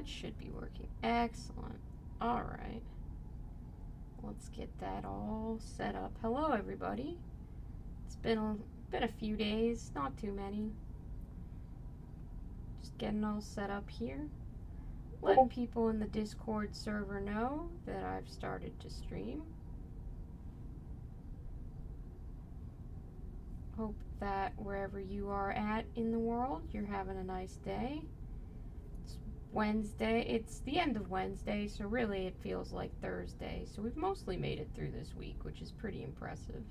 That should be working. Excellent. Alright. Let's get that all set up. Hello, everybody. It's been a few days, not too many. Just getting all set up here. Letting people in the Discord server know that I've started to stream. Hope that wherever you are at in the world, you're having a nice day. It's Wednesday. It's the end of Wednesday, so really it feels like Thursday. So we've mostly made it through this week, which is pretty impressive.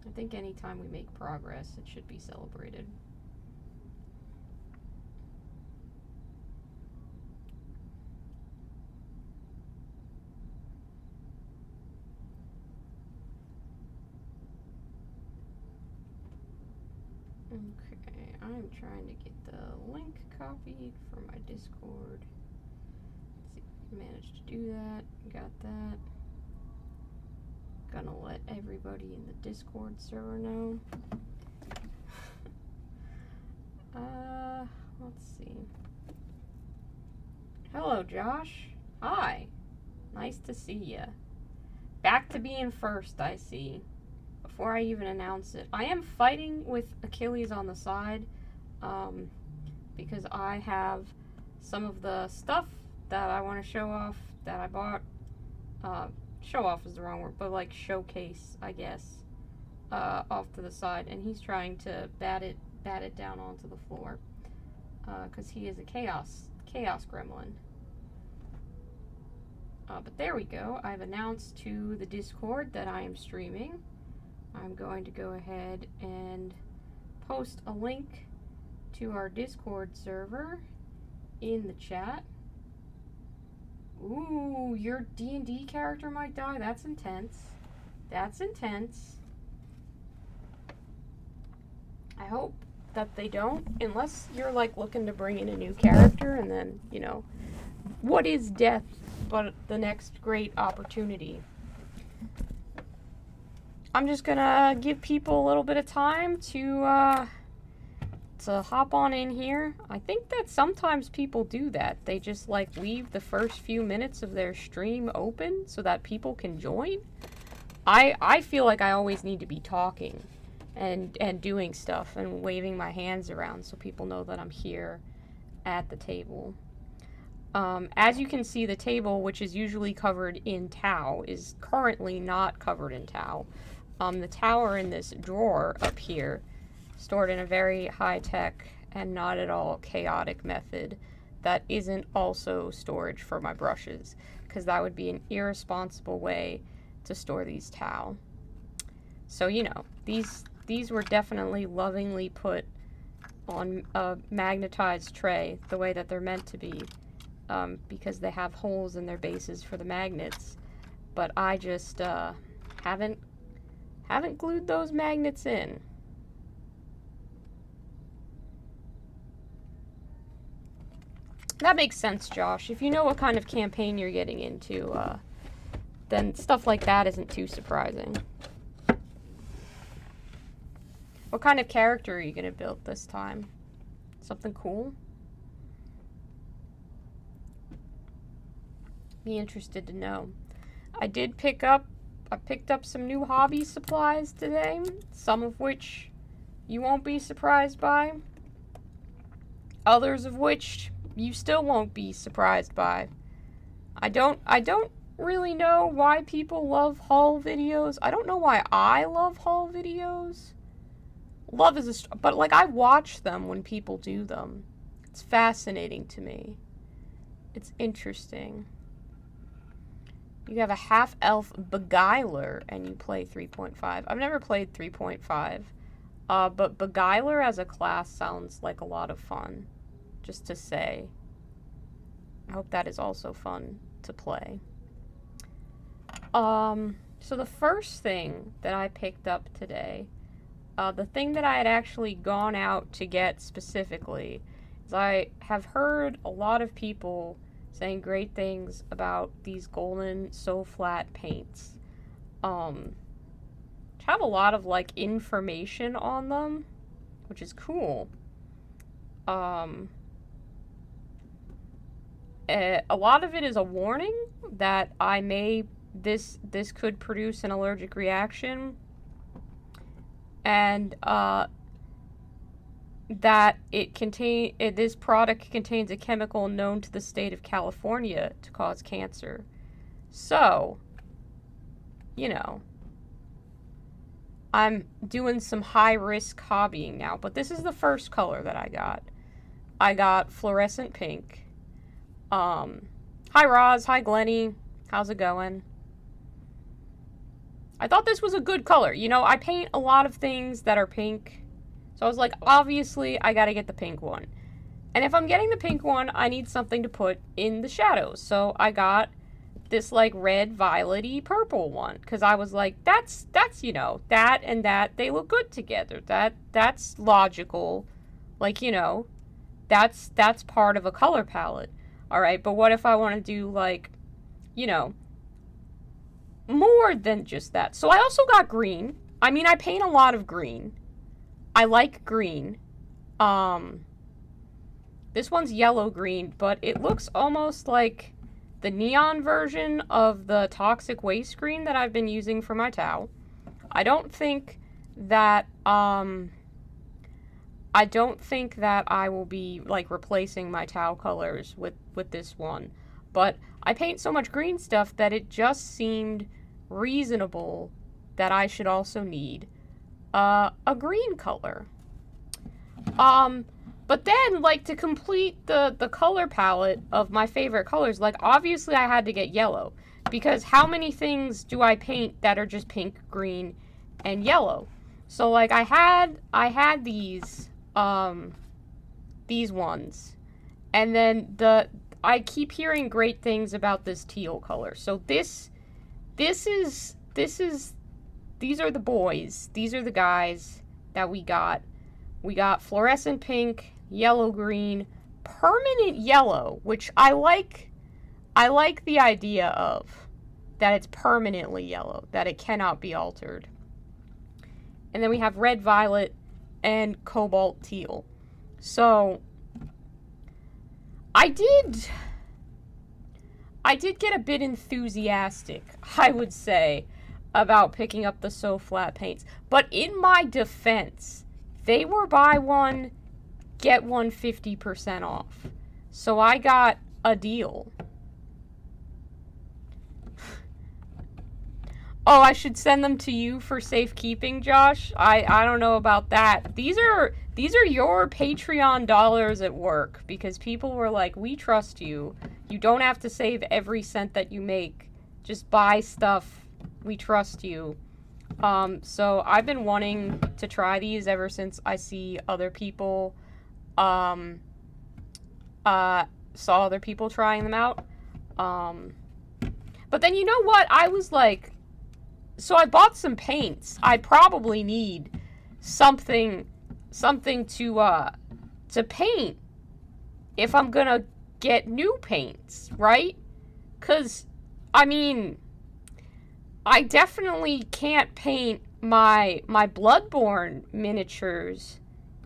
I think anytime we make progress, it should be celebrated. Okay, I'm trying to get the link copied for my Discord. Let's see if we managed to do that. Got that. Gonna let everybody in the Discord server know. Let's see. Hello, Josh. Hi. Nice to see ya. Back to being first, I see. Before I even announce it, I am fighting with Achilles on the side, because I have some of the stuff that I want to show off that I bought. Show off is the wrong word, but like showcase, I guess, off to the side, and he's trying to bat it down onto the floor, because he is a chaos gremlin. But there we go. I've announced to the Discord that I am streaming. I'm going to go ahead and post a link to our Discord server in the chat. Ooh, your D&D character might die? That's intense. That's intense. I hope that they don't, unless you're like looking to bring in a new character, and then, you know, what is death but the next great opportunity? I'm just gonna give people a little bit of time to hop on in here. I think that sometimes people do that. They just like leave the first few minutes of their stream open so that people can join. I feel like I always need to be talking and doing stuff and waving my hands around so people know that I'm here at the table. As you can see, the table, which is usually covered in towel, is currently not covered in towel. The tower in this drawer up here, stored in a very high-tech and not at all chaotic method that isn't also storage for my brushes, because that would be an irresponsible way to store these towel. So, you know, these were definitely lovingly put on a magnetized tray the way that they're meant to be, because they have holes in their bases for the magnets, but I just haven't glued those magnets in. That makes sense, Josh. If you know what kind of campaign you're getting into, then stuff like that isn't too surprising. What kind of character are you going to build this time? Something cool? Be interested to know. I picked up some new hobby supplies today, some of which you won't be surprised by, others of which you still won't be surprised by. I don't really know why people love haul videos. I don't know why I love haul videos. Love is but like I watch them when people do them. It's fascinating to me. It's interesting. You have a half-elf beguiler, and you play 3.5. I've never played 3.5, but beguiler as a class sounds like a lot of fun, just to say. I hope that is also fun to play. So the first thing that I picked up today, the thing that I had actually gone out to get specifically, is I have heard a lot of people saying great things about these golden so flat paints, which have a lot of like information on them, which is cool. A lot of it is a warning that this could produce an allergic reaction, and that this product contains a chemical known to the state of California to cause cancer. So, you know, I'm doing some high-risk hobbying now, but this is the first color that I got. I got Fluorescent Pink. Hi Roz, hi Glenny, how's it going? I thought this was a good color. You know, I paint a lot of things that are pink, so I was like, obviously, I gotta get the pink one. And if I'm getting the pink one, I need something to put in the shadows, so I got this, like, red, violet-y purple one, because I was like, that's, you know, that and that, they look good together. That's logical. Like, you know, that's part of a color palette. Alright, but what if I want to do, like, you know, more than just that? So I also got green. I mean, I paint a lot of green. I like green. This one's yellow-green, but it looks almost like the neon version of the toxic waste green that I've been using for my towel. I don't think that I will be, like, replacing my towel colors with this one. But I paint so much green stuff that it just seemed reasonable that I should also need a green color. But then, like, to complete the color palette of my favorite colors, like, obviously I had to get yellow. Because how many things do I paint that are just pink, green, and yellow? So, like, I had these ones, and then I keep hearing great things about this teal color. So these are the boys. These are the guys that we got. We got fluorescent pink, yellow green, permanent yellow, which I like the idea of that it's permanently yellow, that it cannot be altered. And then we have red, violet, and cobalt teal. So I did get a bit enthusiastic, I would say, about picking up the So Flat paints. But in my defense, they were buy one, get one 50% off. So I got a deal. Oh, I should send them to you for safekeeping, Josh? I don't know about that. These are your Patreon dollars at work, because people were like, we trust you. You don't have to save every cent that you make. Just buy stuff. We trust you. So I've been wanting to try these ever since I see other people, saw other people trying them out. But then you know what? I was like, so I bought some paints. I probably need something to paint if I'm gonna get new paints, right? 'Cause, I mean, I definitely can't paint my Bloodborne miniatures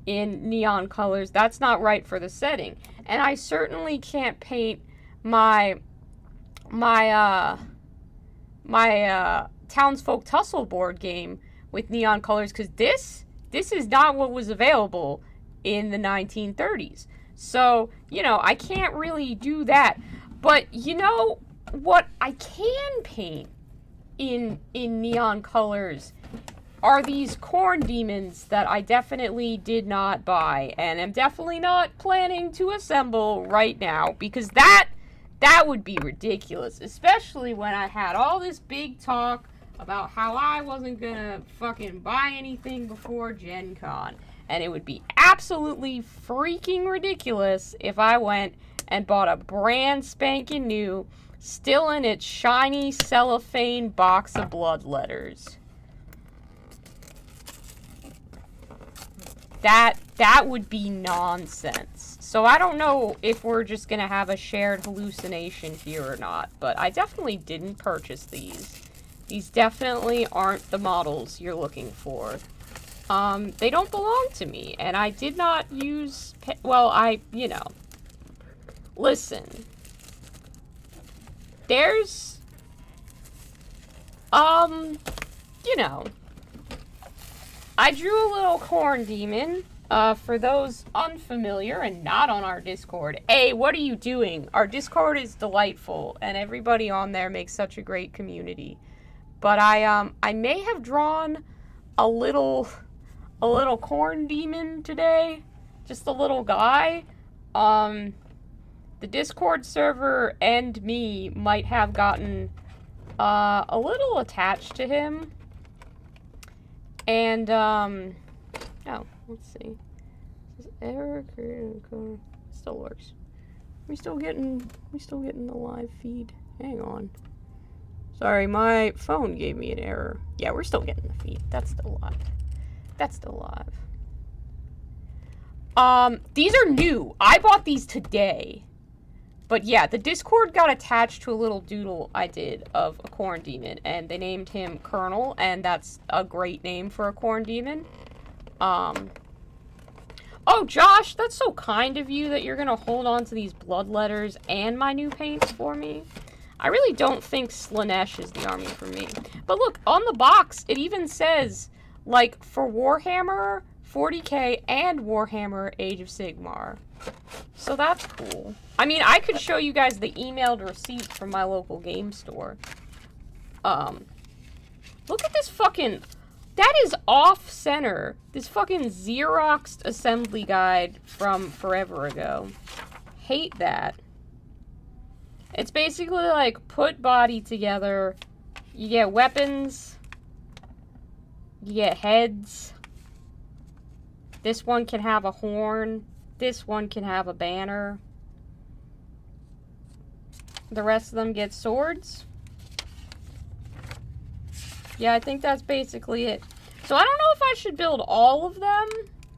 in neon colors. That's not right for the setting. And I certainly can't paint my Townsfolk Tussle board game with neon colors, because this is not what was available in the 1930s. So, you know, I can't really do that. But, you know, what I can paint in neon colors are these corn demons that I definitely did not buy, and am definitely not planning to assemble right now, because that would be ridiculous, especially when I had all this big talk about how I wasn't gonna fucking buy anything before Gen Con. And it would be absolutely freaking ridiculous if I went and bought a brand spanking new, still in its shiny cellophane box of blood letters. That would be nonsense. So I don't know if we're just gonna have a shared hallucination here or not, but I definitely didn't purchase these. These definitely aren't the models you're looking for. They don't belong to me, and I did not use, well, you know, listen, there's, you know, I drew a little corn demon. For those unfamiliar and not on our Discord, hey, what are you doing? Our Discord is delightful, and everybody on there makes such a great community. But I may have drawn a little corn demon today, just a little guy. The Discord server and me might have gotten a little attached to him, and oh, let's see. This error still works. We still getting the live feed. Hang on. Sorry, my phone gave me an error. Yeah, we're still getting the feed. That's still live. That's still live. These are new. I bought these today. But yeah, the Discord got attached to a little doodle I did of a corn demon, and they named him Colonel, and that's a great name for a corn demon. Oh, Josh, that's so kind of you that you're gonna hold on to these blood letters and my new paints for me. I really don't think Slanesh is the army for me. But look, on the box, it even says, like, for Warhammer 40k and Warhammer Age of Sigmar. So that's cool. I mean, I could show you guys the emailed receipts from my local game store. Look at this fucking... That is off-center. This fucking Xeroxed assembly guide from forever ago. Hate that. It's basically like, put body together. You get weapons. You get heads. This one can have a horn. This one can have a banner. The rest of them get swords. Yeah, I think that's basically it. So I don't know if I should build all of them,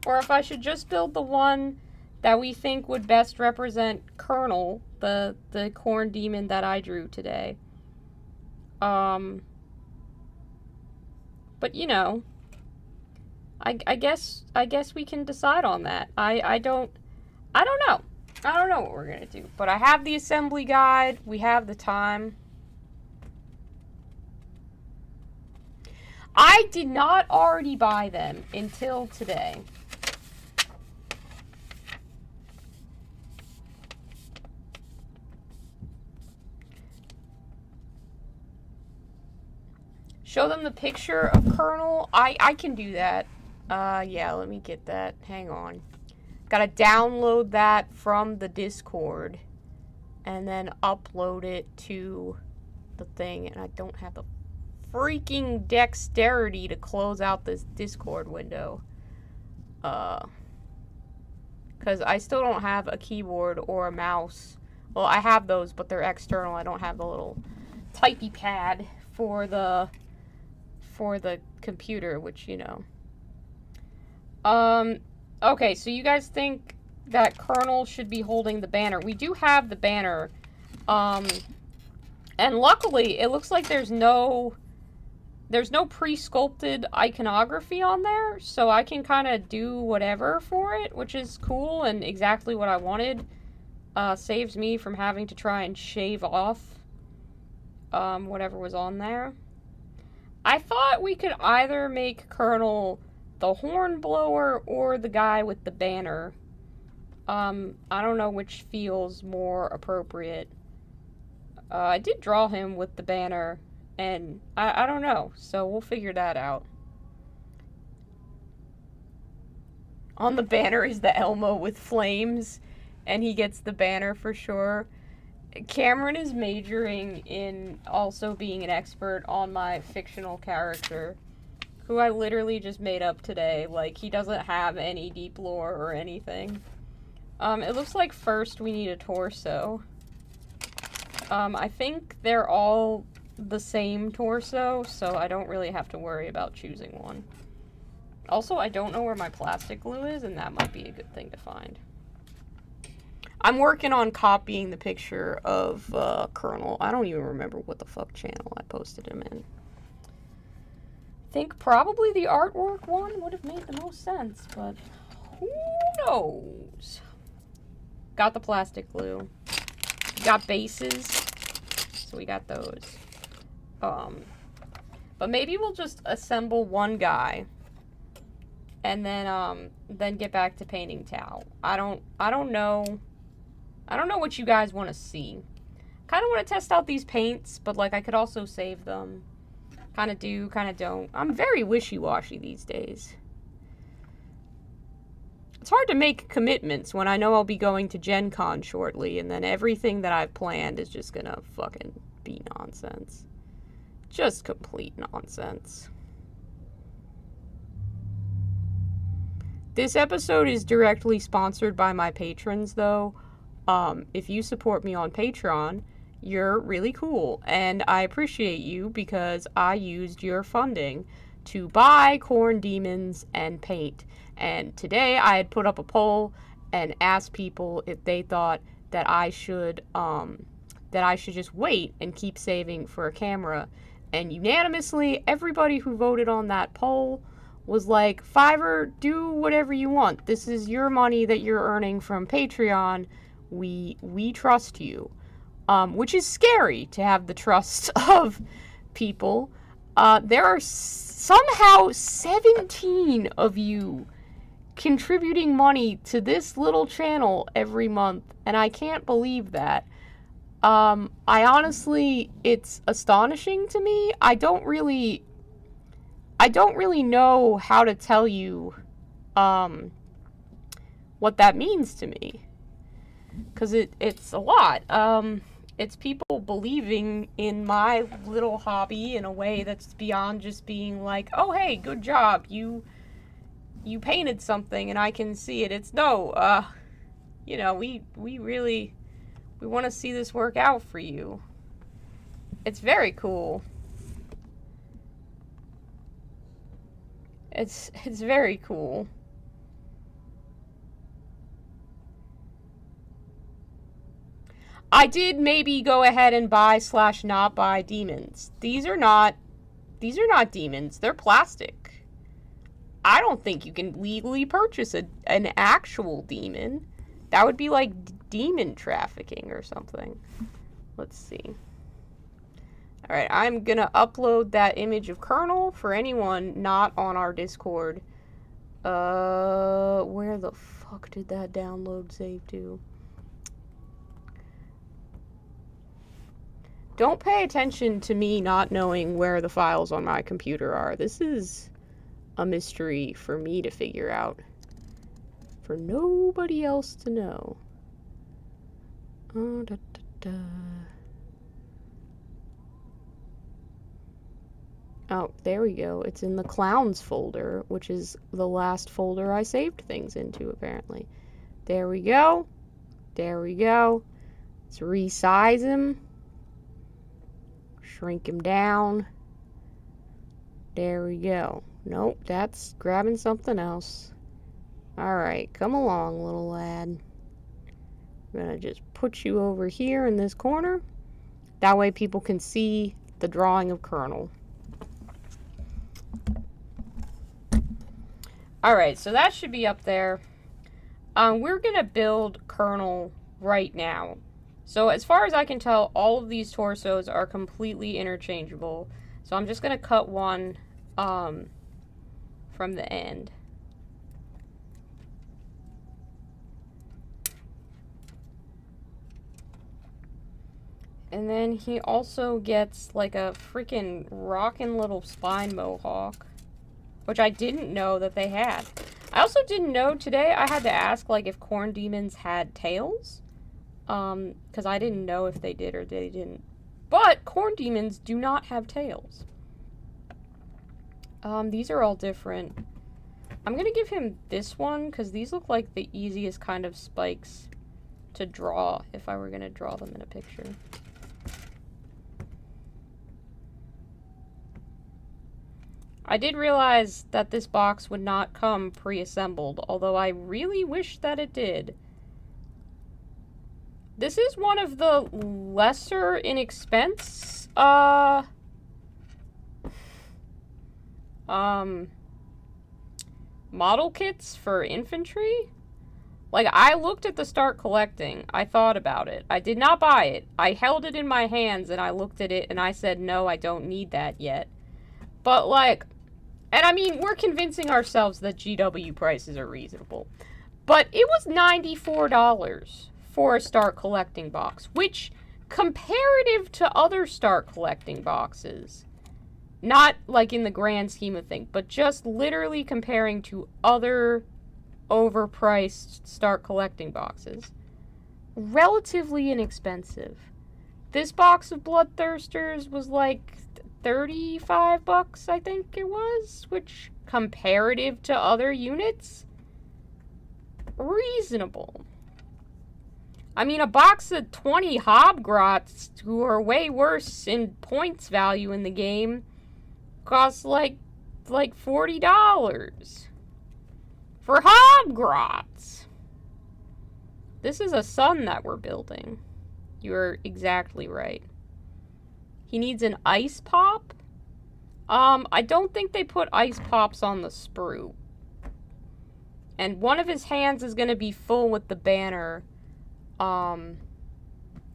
or if I should just build the one that we think would best represent Colonel, the corn demon that I drew today. But you know, I guess we can decide on that. I don't know. I don't know what we're gonna do. But I have the assembly guide. We have the time. I did not already buy them until today. Show them the picture of Colonel. I can do that. Yeah, let me get that. Hang on. Gotta download that from the Discord and then upload it to the thing. And I don't have the freaking dexterity to close out this Discord window. Because I still don't have a keyboard or a mouse. Well, I have those, but they're external. I don't have the little typey pad for the computer, which, you know. Okay, so you guys think that Colonel should be holding the banner. We do have the banner. And luckily, it looks like there's no pre-sculpted iconography on there, so I can kind of do whatever for it, which is cool and exactly what I wanted. Saves me from having to try and shave off whatever was on there. I thought we could either make Colonel the hornblower or the guy with the banner. I don't know which feels more appropriate. I did draw him with the banner, and I don't know, so we'll figure that out. On the banner is the Elmo with flames, and he gets the banner for sure. Cameron is majoring in also being an expert on my fictional character, who I literally just made up today. Like, he doesn't have any deep lore or anything. It looks like first we need a torso. I think they're all the same torso, so I don't really have to worry about choosing one. Also, I don't know where my plastic glue is, and that might be a good thing to find. I'm working on copying the picture of Colonel. I don't even remember what the fuck channel I posted him in. I think probably the artwork one would have made the most sense, but who knows? Got the plastic glue. Got bases. So we got those. But maybe we'll just assemble one guy and then get back to painting Tao. I don't know what you guys want to see. Kind of want to test out these paints, but like I could also save them. Kind of do, kind of don't. I'm very wishy-washy these days. It's hard to make commitments when I know I'll be going to Gen Con shortly, and then everything that I've planned is just gonna fucking be nonsense. Just complete nonsense. This episode is directly sponsored by my patrons, though. If you support me on Patreon, you're really cool, and I appreciate you because I used your funding to buy corn demons and paint. And today I had put up a poll and asked people if they thought that I should just wait and keep saving for a camera. And unanimously, everybody who voted on that poll was like, Fiverr, do whatever you want. This is your money that you're earning from Patreon. We trust you. Which is scary to have the trust of people. There are somehow 17 of you contributing money to this little channel every month, and I can't believe that. I honestly, it's astonishing to me. I don't really know how to tell you what that means to me, because it's a lot. It's people believing in my little hobby in a way that's beyond just being like, oh hey, good job, you painted something and I can see it. It's no, you know, we want to see this work out for you. It's very cool. It's very cool. I did maybe go ahead and buy / not buy demons. These are not demons. They're plastic. I don't think you can legally purchase an actual demon. That would be like demon trafficking or something. Let's see. Alright, I'm gonna upload that image of Colonel for anyone not on our Discord. Where the fuck did that download save to? Don't pay attention to me not knowing where the files on my computer are. This is a mystery for me to figure out. For nobody else to know. Oh, da, da, da. Oh, there we go. It's in the clowns folder, which is the last folder I saved things into, apparently. There we go. There we go. Let's resize him. Shrink him down. There we go. Nope, that's grabbing something else. Alright, come along, little lad. I'm gonna just put you over here in this corner. That way people can see the drawing of Colonel. Alright, so that should be up there. We're gonna build Colonel right now. So as far as I can tell, all of these torsos are completely interchangeable. So I'm just going to cut one from the end. And then he also gets like a freaking rockin' little spine mohawk, which I didn't know that they had. I also didn't know today, I had to ask like if corn demons had tails. Because I didn't know if they did or they didn't. But corn demons do not have tails. These are all different. I'm gonna give him this one, because these look like the easiest kind of spikes to draw, if I were gonna draw them in a picture. I did realize that this box would not come pre-assembled, although I really wish that it did. This is one of the lesser in expense, model kits for infantry. Like, I looked at the start collecting. I thought about it. I did not buy it. I held it in my hands and I looked at it and I said, no, I don't need that yet. But, like, and I mean, we're convincing ourselves that GW prices are reasonable. But it was $94 for a start collecting box, which, comparative to other start collecting boxes, not like in the grand scheme of things, but just literally comparing to other overpriced start collecting boxes, relatively inexpensive. This box of Bloodthirsters was like $35, I think it was, which, comparative to other units, reasonable. I mean, a box of 20 Hobgrots, who are way worse in points value in the game, costs like $40 for Hobgrots. This is a sun that we're building. You're exactly right. He needs an ice pop. I don't think they put ice pops on the sprue. And one of his hands is going to be full with the banner.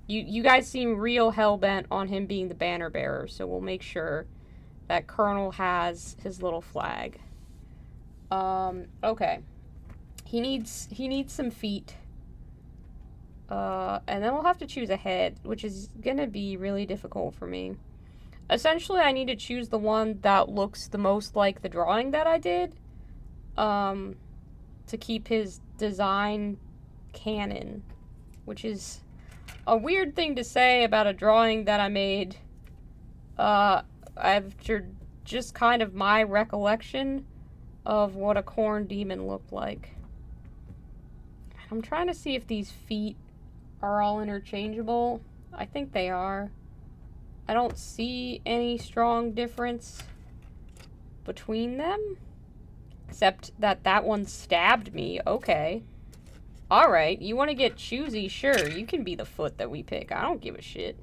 You guys seem real hell-bent on him being the banner bearer, so we'll make sure that Colonel has his little flag. Okay. He needs some feet. And then we'll have to choose a head, which is gonna be really difficult for me. Essentially, I need to choose the one that looks the most like the drawing that I did, to keep his design canon, which is a weird thing to say about a drawing that I made, after just kind of my recollection of what a corn demon looked like. I'm trying to see if these feet are all interchangeable. I think they are. I don't see any strong difference between them, except that one stabbed me. Okay. Alright, you want to get choosy? Sure, you can be the foot that we pick. I don't give a shit.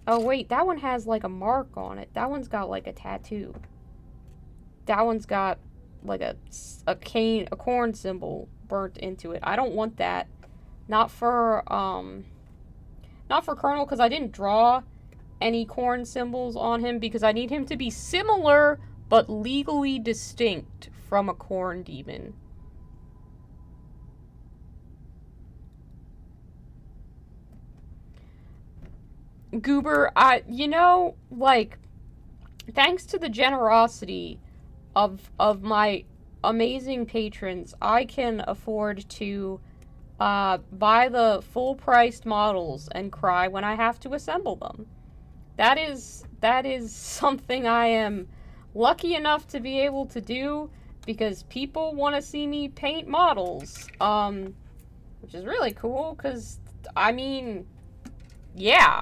Oh, wait, that one has, like, a mark on it. That one's got, like, a tattoo. That one's got, like, a corn symbol burnt into it. I don't want that. Not for Colonel, because I didn't draw any corn symbols on him, because I need him to be similar, but legally distinct from a corn demon. Goober, you know, like, thanks to the generosity of my amazing patrons, I can afford to buy the full-priced models and cry when I have to assemble them. That is something I am lucky enough to be able to do, because people want to see me paint models, which is really cool, because, I mean, yeah,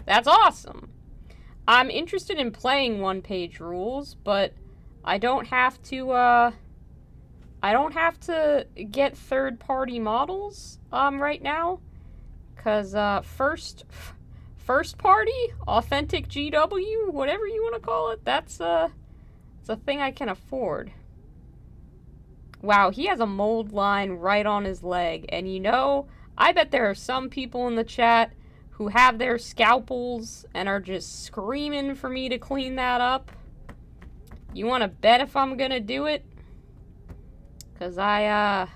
that's awesome. I'm interested in playing one-page rules, but I don't have to get third-party models, right now, because, first party, authentic GW, whatever you want to call it, it's a thing I can afford. Wow, he has a mold line right on his leg, and you know, I bet there are some people in the chat who have their scalpels and are just screaming for me to clean that up. You want to bet if I'm gonna do it? Because I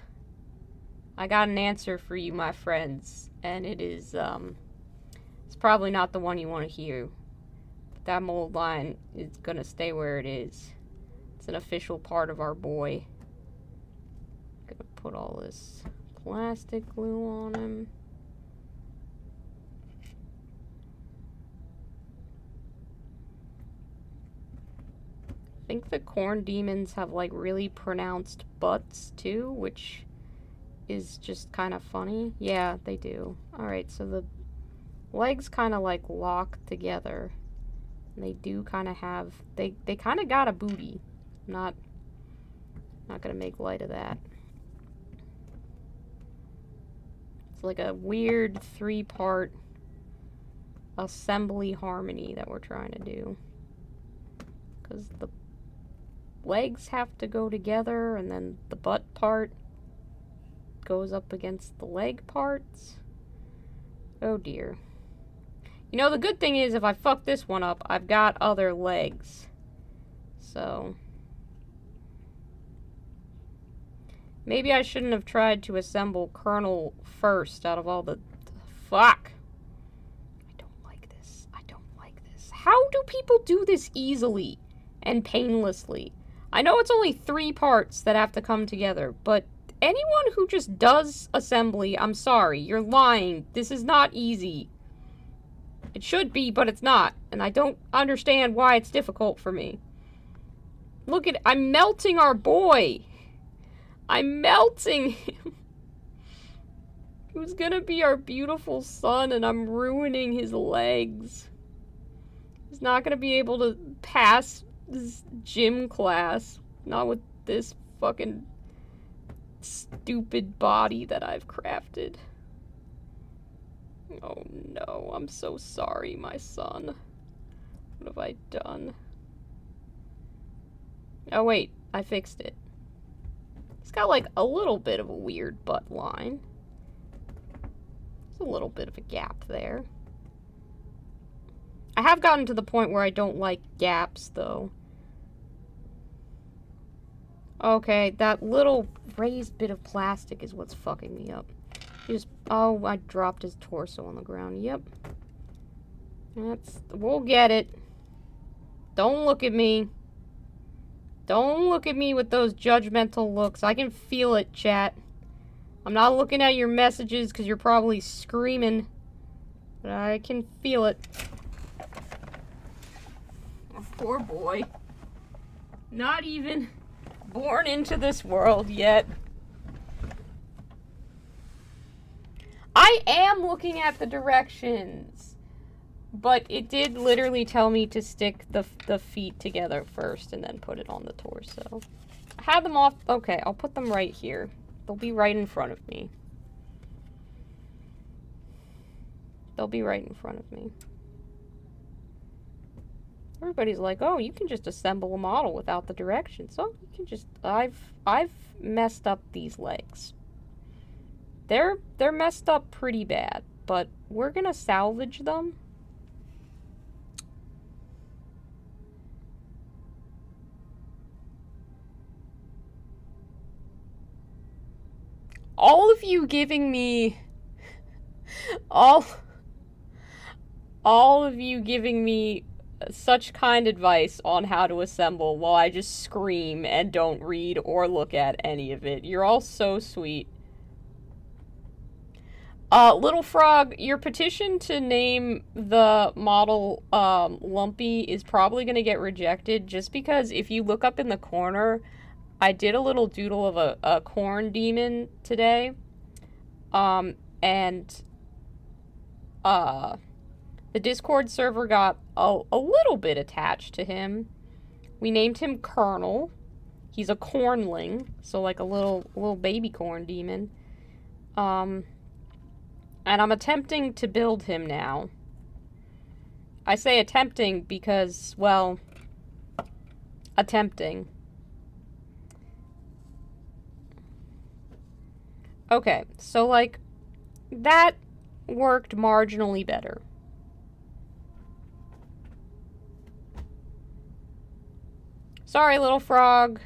got an answer for you, my friends, and it is, it's probably not the one you want to hear. But that mold line is gonna stay where it is. It's an official part of our boy. Gonna put all this plastic glue on him. I think the corn demons have, like, really pronounced butts, too, which is just kind of funny. Yeah, they do. Alright, so the legs kind of, like, lock together. And they do kind of have... They kind of got a booty. Not gonna make light of that. It's like a weird 3-part assembly harmony that we're trying to do. Because legs have to go together, and then the butt part goes up against the leg parts. Oh dear. You know, the good thing is, if I fuck this one up, I've got other legs. So maybe I shouldn't have tried to assemble Colonel first out of all the... Fuck! I don't like this. I don't like this. How do people do this easily and painlessly? I know it's only 3 parts that have to come together, but anyone who just does assembly, I'm sorry, you're lying. This is not easy. It should be, but it's not. And I don't understand why it's difficult for me. Look at... I'm melting our boy! I'm melting him! Who's gonna be our beautiful son, and I'm ruining his legs. He's not gonna be able to pass this gym class. Not with this fucking stupid body that I've crafted. Oh no, I'm so sorry, my son. What have I done? Oh wait, I fixed it. He's got like a little bit of a weird butt line. There's a little bit of a gap there. I have gotten to the point where I don't like gaps, though. Okay, that little raised bit of plastic is what's fucking me up. Oh, I dropped his torso on the ground. Yep. We'll get it. Don't look at me. Don't look at me with those judgmental looks. I can feel it, chat. I'm not looking at your messages because you're probably screaming. But I can feel it. Oh, poor boy. Not even born into this world yet. I am looking at the directions, but it did literally tell me to stick the feet together first and then put it on the torso. I had them off. Okay, I'll put them right here. They'll be right in front of me. They'll be right in front of me. Everybody's like, oh, you can just assemble a model without the directions. So you can just... I've messed up these legs. They're messed up pretty bad, but we're gonna salvage them. All of you giving me all of you giving me such kind advice on how to assemble while I just scream and don't read or look at any of it. You're all so sweet. Little Frog, your petition to name the model Lumpy is probably going to get rejected just because if you look up in the corner, I did a little doodle of a corn demon today. The Discord server got a little bit attached to him. We named him Colonel. He's a cornling, so like a little baby corn demon. And I'm attempting to build him now. I say attempting because, well, attempting. Okay, so like, that worked marginally better. Sorry, little frog.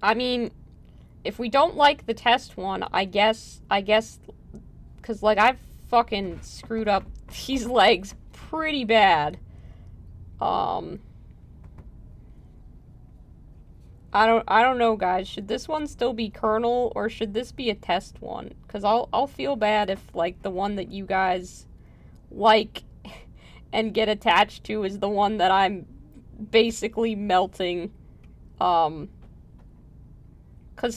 I mean, if we don't like the test one, I guess, because, like, I've fucking screwed up these legs pretty bad. I don't know, guys. Should this one still be Colonel, or should this be a test one? Because I'll feel bad if, like, the one that you guys like and get attached to is the one that I'm basically melting, because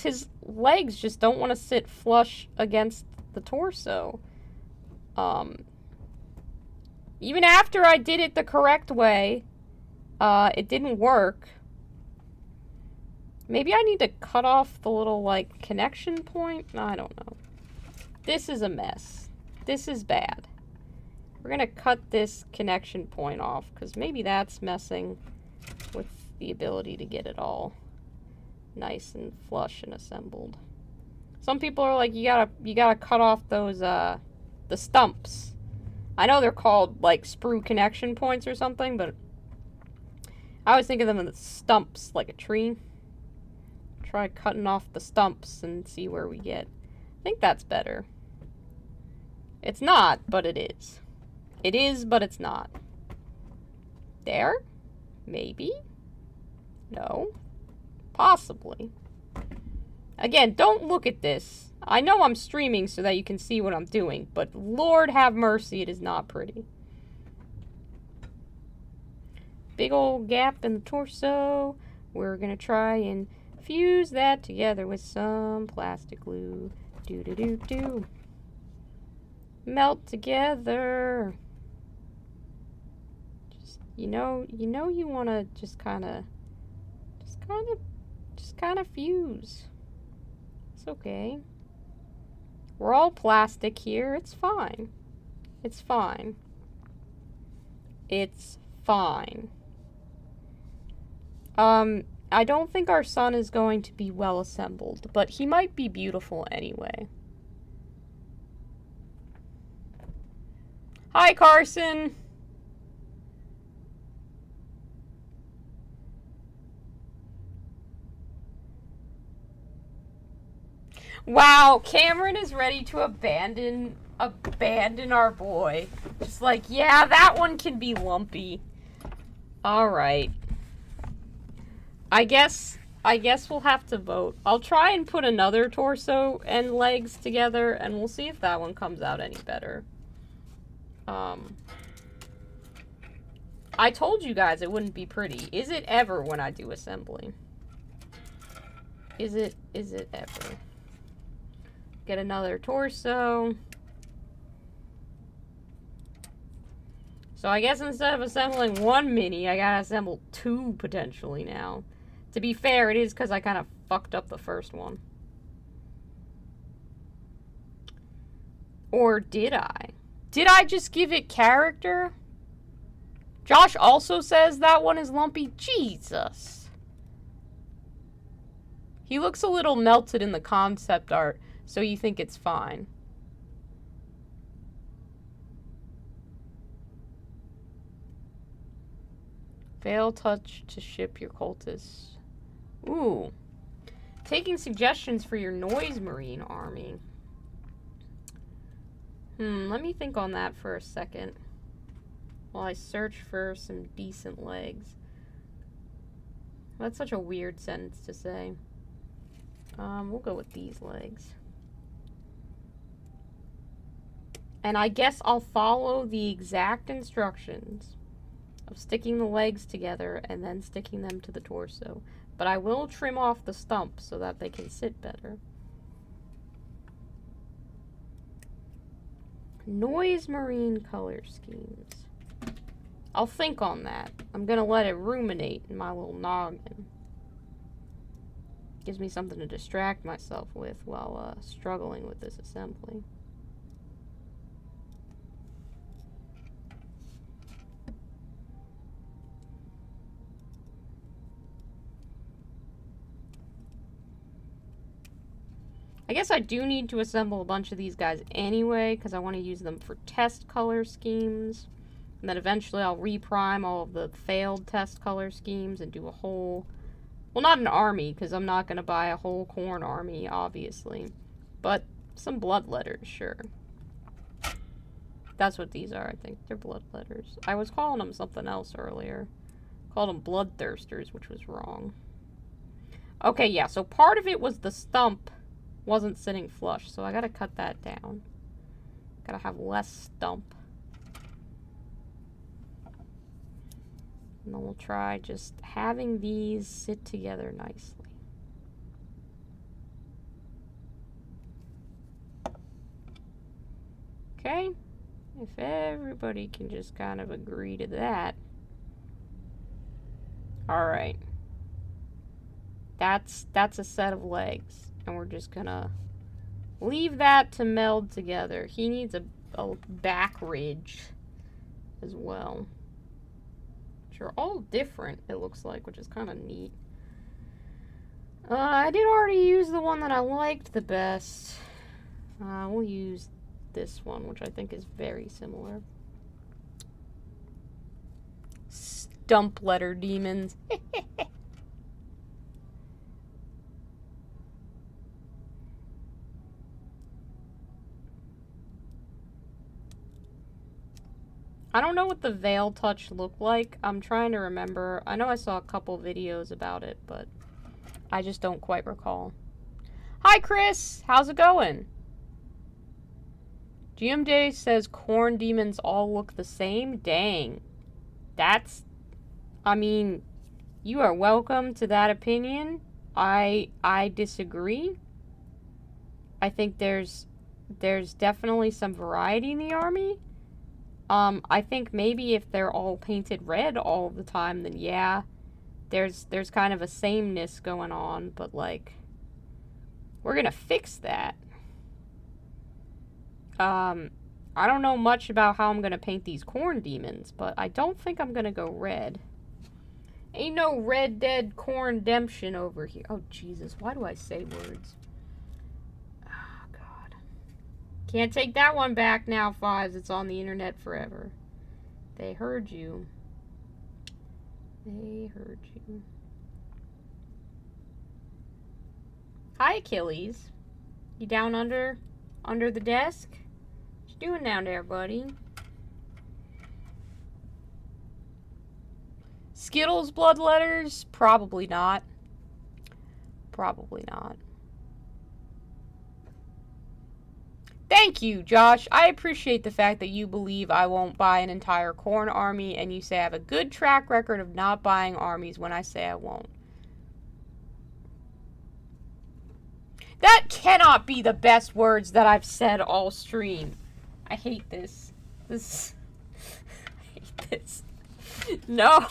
his legs just don't want to sit flush against the torso. Even after I did it the correct way, it didn't work. Maybe I need to cut off the little, like, connection point? I don't know. This is a mess. This is bad. We're gonna cut this connection point off, because maybe that's messing with the ability to get it all nice and flush and assembled. Some people are like, you gotta cut off those, the stumps. I know they're called, like, sprue connection points or something, but I always think of them as stumps, like a tree. Try cutting off the stumps and see where we get. I think that's better. It's not, but it is. It is, but it's not. There? Maybe? No? Possibly. Again, don't look at this. I know I'm streaming so that you can see what I'm doing, but Lord have mercy, it is not pretty. Big old gap in the torso. We're gonna try and fuse that together with some plastic glue. Do. Melt together. Just, you wanna just kind of fuse. It's okay. We're all plastic here. It's fine. It's fine. It's fine. I don't think our sun is going to be well assembled, but he might be beautiful anyway. Hi, Carson! Wow, Cameron is ready to abandon our boy. Just like, yeah, that one can be lumpy. Alright. I guess we'll have to vote. I'll try and put another torso and legs together, and we'll see if that one comes out any better. I told you guys it wouldn't be pretty. Is it ever when I do assembly? Is it ever? Get another torso. So I guess instead of assembling one mini, I gotta assemble two potentially now. To be fair, it is because I kind of fucked up the first one. Or did I? Did I just give it character? Josh also says that one is lumpy. Jesus. He looks a little melted in the concept art, so you think it's fine. Fail touch to ship your cultists. Ooh. Taking suggestions for your noise marine army. Let me think on that for a second. While I search for some decent legs. That's such a weird sentence to say. We'll go with these legs. And I guess I'll follow the exact instructions of sticking the legs together and then sticking them to the torso. But I will trim off the stump so that they can sit better. Noise marine color schemes. I'll think on that. I'm gonna let it ruminate in my little noggin. Gives me something to distract myself with while struggling with this assembly. I guess I do need to assemble a bunch of these guys anyway, because I want to use them for test color schemes. And then eventually I'll reprime all of the failed test color schemes and do a whole... Well, not an army, because I'm not going to buy a whole corn army, obviously. But some bloodletters, sure. That's what these are, I think. They're bloodletters. I was calling them something else earlier. Called them bloodthirsters, which was wrong. Okay, yeah, so part of it was the stump wasn't sitting flush, so I gotta cut that down. Gotta have less stump. And then we'll try just having these sit together nicely. Okay, if everybody can just kind of agree to that. Alright. That's a set of legs. And we're just gonna Leave that to meld together. He needs a back ridge as well. Which are all different, it looks like, which is kind of neat. I did already use the one that I liked the best. We'll use this one, which I think is very similar. Stump letter demons. I don't know what the veil touch looked like. I'm trying to remember. I know I saw a couple videos about it, but I just don't quite recall. Hi, Chris. How's it going? GMJ says corn demons all look the same. Dang. That's... I mean, you are welcome to that opinion. I disagree. I think there's definitely some variety in the army. I think maybe if they're all painted red all the time, then yeah, there's kind of a sameness going on, but like, we're gonna fix that. I don't know much about how I'm gonna paint these corn demons, but I don't think I'm gonna go red. Ain't no Red Dead Corn Redemption over here. Oh, Jesus, why do I say words? Oh, God. Can't take that one back now, Fives. It's on the internet forever. They heard you. They heard you. Hi, Achilles. You down under the desk? What you doing down there, buddy? Skittles bloodletters? Probably not. Probably not. Thank you, Josh. I appreciate the fact that you believe I won't buy an entire corn army, and you say I have a good track record of not buying armies when I say I won't. That cannot be the best words that I've said all stream. I hate this. I hate this. No.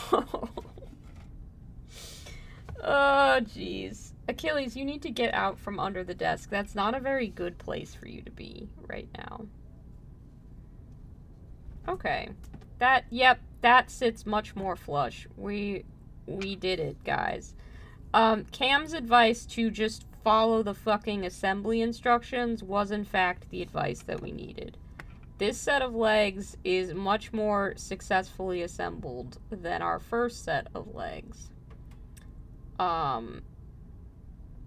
Oh, jeez. Achilles, you need to get out from under the desk. That's not a very good place for you to be right now. Okay. Yep, that sits much more flush. We did it, guys. Cam's advice to just follow the fucking assembly instructions was in fact the advice that we needed. This set of legs is much more successfully assembled than our first set of legs.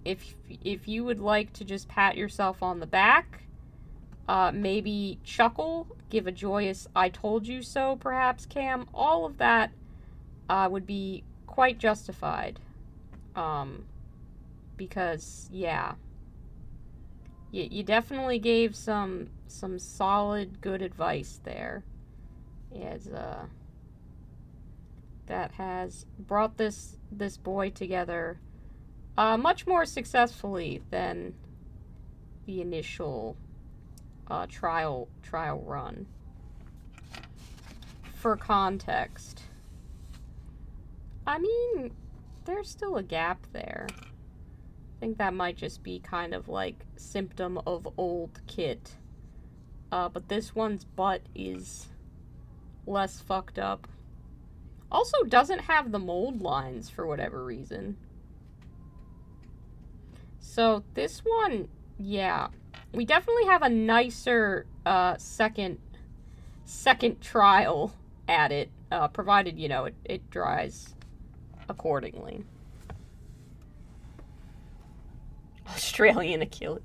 If you would like to just pat yourself on the back, maybe chuckle, give a joyous "I told you so," perhaps, Cam, all of that would be quite justified. Because, yeah. You definitely gave some solid, good advice there. As, that has brought this boy together much more successfully than the initial trial run. For context, I mean, there's still a gap there. I think that might just be kind of like symptom of old kit. But this one's butt is less fucked up. Also doesn't have the mold lines for whatever reason. So this one, yeah. We definitely have a nicer second trial at it, provided, you know, it dries accordingly. Australian Achilles.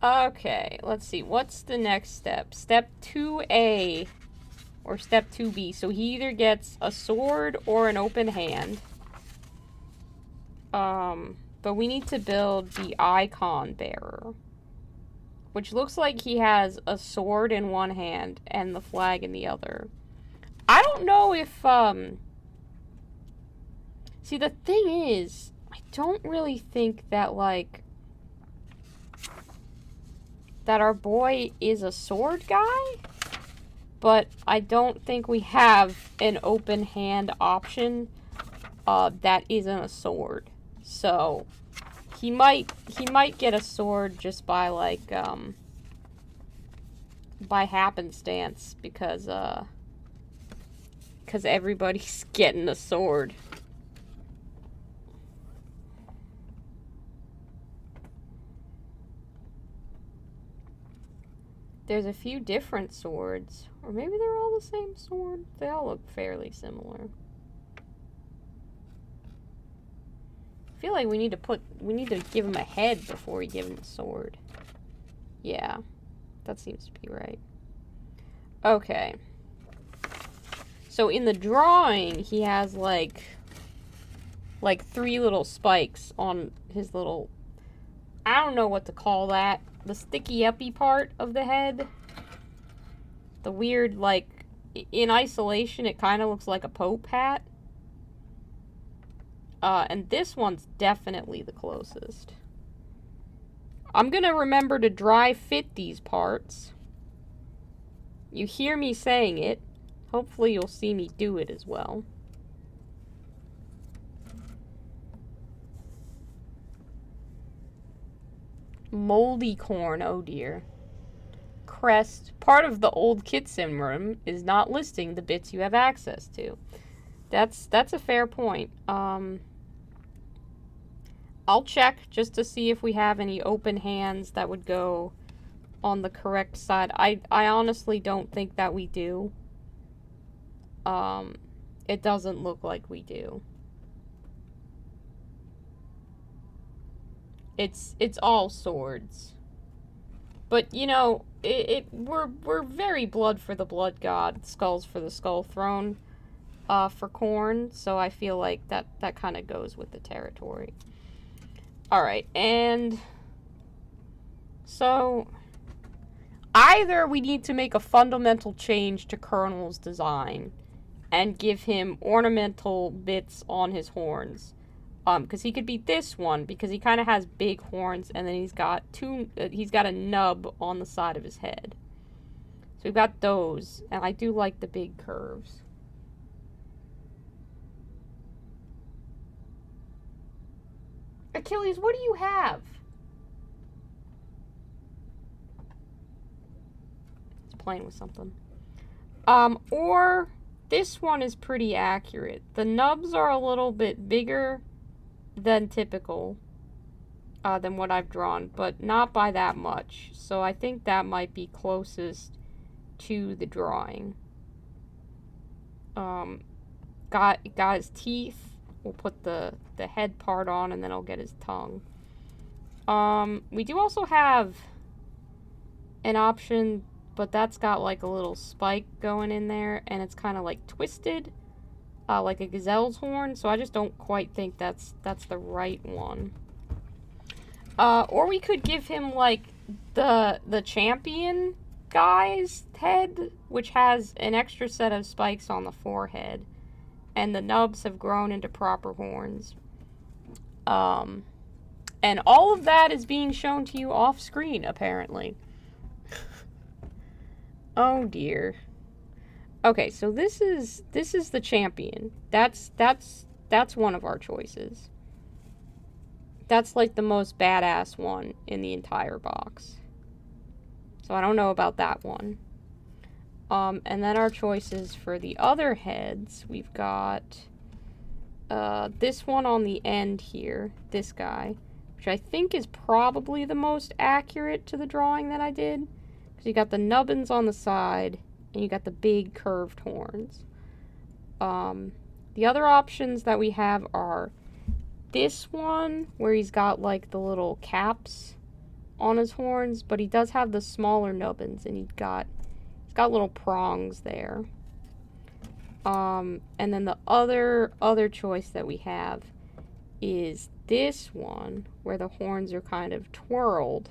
Okay, let's see. What's the next step? Step 2A or step 2B. So he either gets a sword or an open hand. But we need to build the icon bearer, which looks like he has a sword in one hand and the flag in the other. I don't know if, see, the thing is, I don't really think that, like, that our boy is a sword guy, but I don't think we have an open hand option that isn't a sword. So, he might get a sword just by, like, by happenstance, because everybody's getting a sword. There's a few different swords. Or maybe they're all the same sword. They all look fairly similar. I feel like we need to give him a head before we give him a sword. Yeah. That seems to be right. Okay. So in the drawing, he has like 3 little spikes on his little, I don't know what to call that. The sticky uppy part of the head. The weird, like, in isolation, it kind of looks like a Pope hat. And this one's definitely the closest. I'm gonna remember to dry fit these parts. You hear me saying it. Hopefully you'll see me do it as well. Moldy corn, oh dear. Crest, part of the old kit sim room is not listing the bits you have access to. That's a fair point. I'll check just to see if we have any open hands that would go on the correct side. I honestly don't think that we do. It doesn't look like we do. It's all swords. But, you know, we're very blood for the blood god, skulls for the skull throne, for corn, so I feel like that kind of goes with the territory. Alright, and so either we need to make a fundamental change to Colonel's design and give him ornamental bits on his horns. Because he could be this one, because he kind of has big horns, and then he's got a nub on the side of his head. So we've got those, and I do like the big curves. Achilles, what do you have? It's playing with something. Or this one is pretty accurate. The nubs are a little bit bigger than typical, than what I've drawn, but not by that much. So I think that might be closest to the drawing. Got his teeth. We'll put the head part on, and then I'll get his tongue. We do also have an option, but that's got like a little spike going in there, and it's kind of like twisted. Like a gazelle's horn, so I just don't quite think that's the right one. Or we could give him, like, the champion guy's head, which has an extra set of spikes on the forehead, and the nubs have grown into proper horns. And all of that is being shown to you off screen, apparently. Oh dear. Okay, so this is the champion. That's one of our choices. That's like the most badass one in the entire box. So I don't know about that one. And then our choices for the other heads, we've got this one on the end here, this guy, which I think is probably the most accurate to the drawing that I did. Because you got the nubbins on the side, and you got the big curved horns. The other options that we have are this one, where he's got like the little caps on his horns, but he does have the smaller nubbins, and he's got little prongs there. And then the other choice that we have is this one, where the horns are kind of twirled.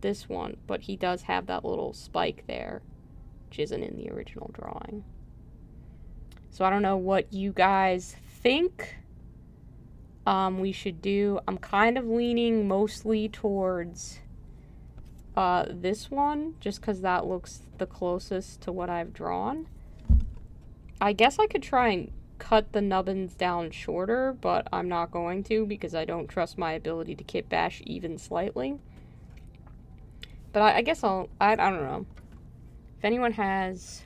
This one, but he does have that little spike there, which isn't in the original drawing. So I don't know what you guys think we should do. I'm kind of leaning mostly towards this one, just because that looks the closest to what I've drawn. I guess I could try and cut the nubbins down shorter, but I'm not going to because I don't trust my ability to kit bash even slightly. But I guess I don't know. If anyone has...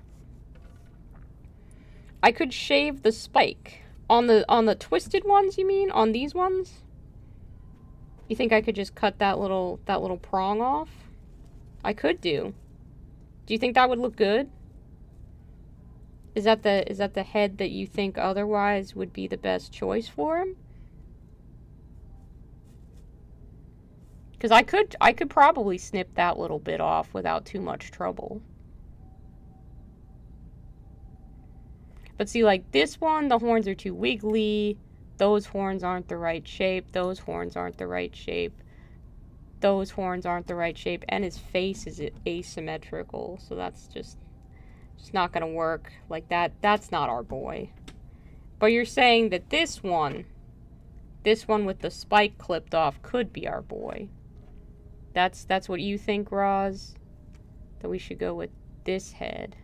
I could shave the spike. On the twisted ones, you mean? On these ones? You think I could just cut that little prong off? I could do. Do you think that would look good? Is that the head that you think otherwise would be the best choice for him? Because I could probably snip that little bit off without too much trouble. But see, like this one, the horns are too wiggly. Those horns aren't the right shape. Those horns aren't the right shape. Those horns aren't the right shape. And his face is asymmetrical. So that's just not going to work. Like that's not our boy. But you're saying that this one with the spike clipped off could be our boy. That's what you think, Roz? That we should go with this head.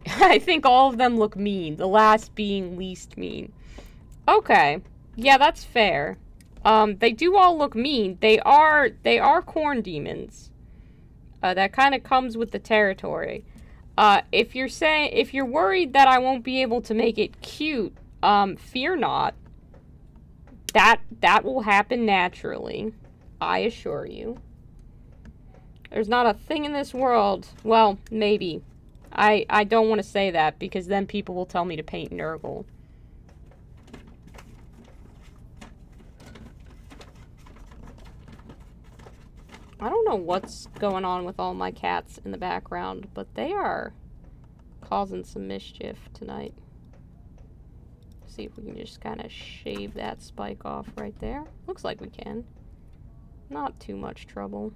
I think all of them look mean. The last being least mean. Okay. Yeah, that's fair. They do all look mean. They are corn demons. That kind of comes with the territory. If you're worried that I won't be able to make it cute, fear not. That will happen naturally. I assure you. There's not a thing in this world. Well, maybe. I don't want to say that because then people will tell me to paint Nurgle. I don't know what's going on with all my cats in the background, but they are causing some mischief tonight. See if we can just kind of shave that spike off right there. Looks like we can. Not too much trouble.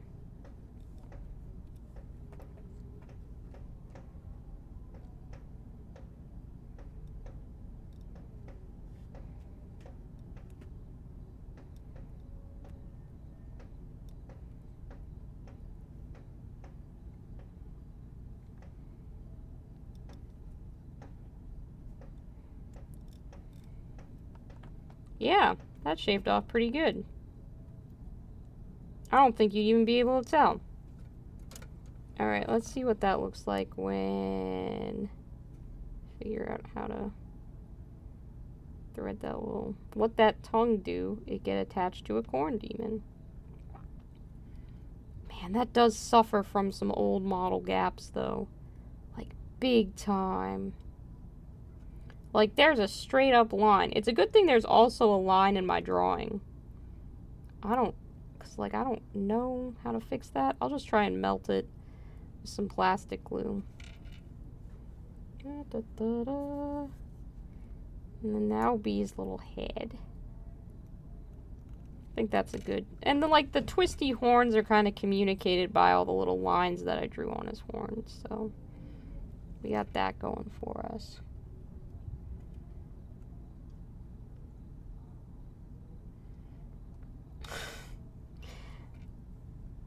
Yeah, that shaved off pretty good. I don't think you'd even be able to tell. Alright, let's see what that looks like when... Figure out how to thread that little... What that tongue do, it get attached to a corn demon. Man, that does suffer from some old model gaps, though. Like, big time. Like, there's a straight up line. It's a good thing there's also a line in my drawing. I don't know how to fix that. I'll just try and melt it with some plastic glue. And then that'll be his little head. I think that's a good... And then, like, the twisty horns are kind of communicated by all the little lines that I drew on his horns, so... We got that going for us.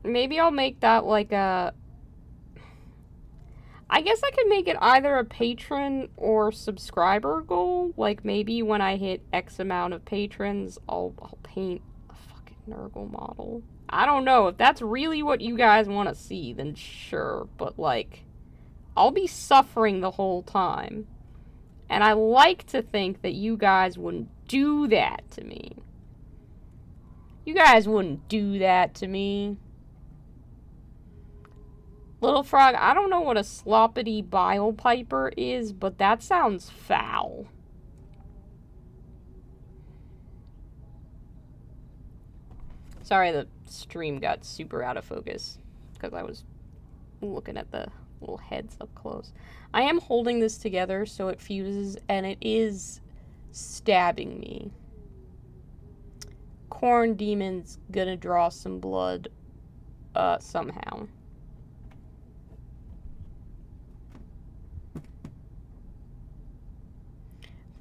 Maybe I'll make that like a... I guess I could make it either a patron or subscriber goal. Like, maybe when I hit X amount of patrons, I'll paint a fucking Nurgle model. I don't know. If that's really what you guys want to see, then sure. But, like, I'll be suffering the whole time. And I like to think that you guys wouldn't do that to me. You guys wouldn't do that to me. Little Frog, I don't know what a sloppity bile piper is, but that sounds foul. Sorry, the stream got super out of focus because I was looking at the little heads up close. I am holding this together so it fuses, and it is stabbing me. Corn demon's gonna draw some blood somehow.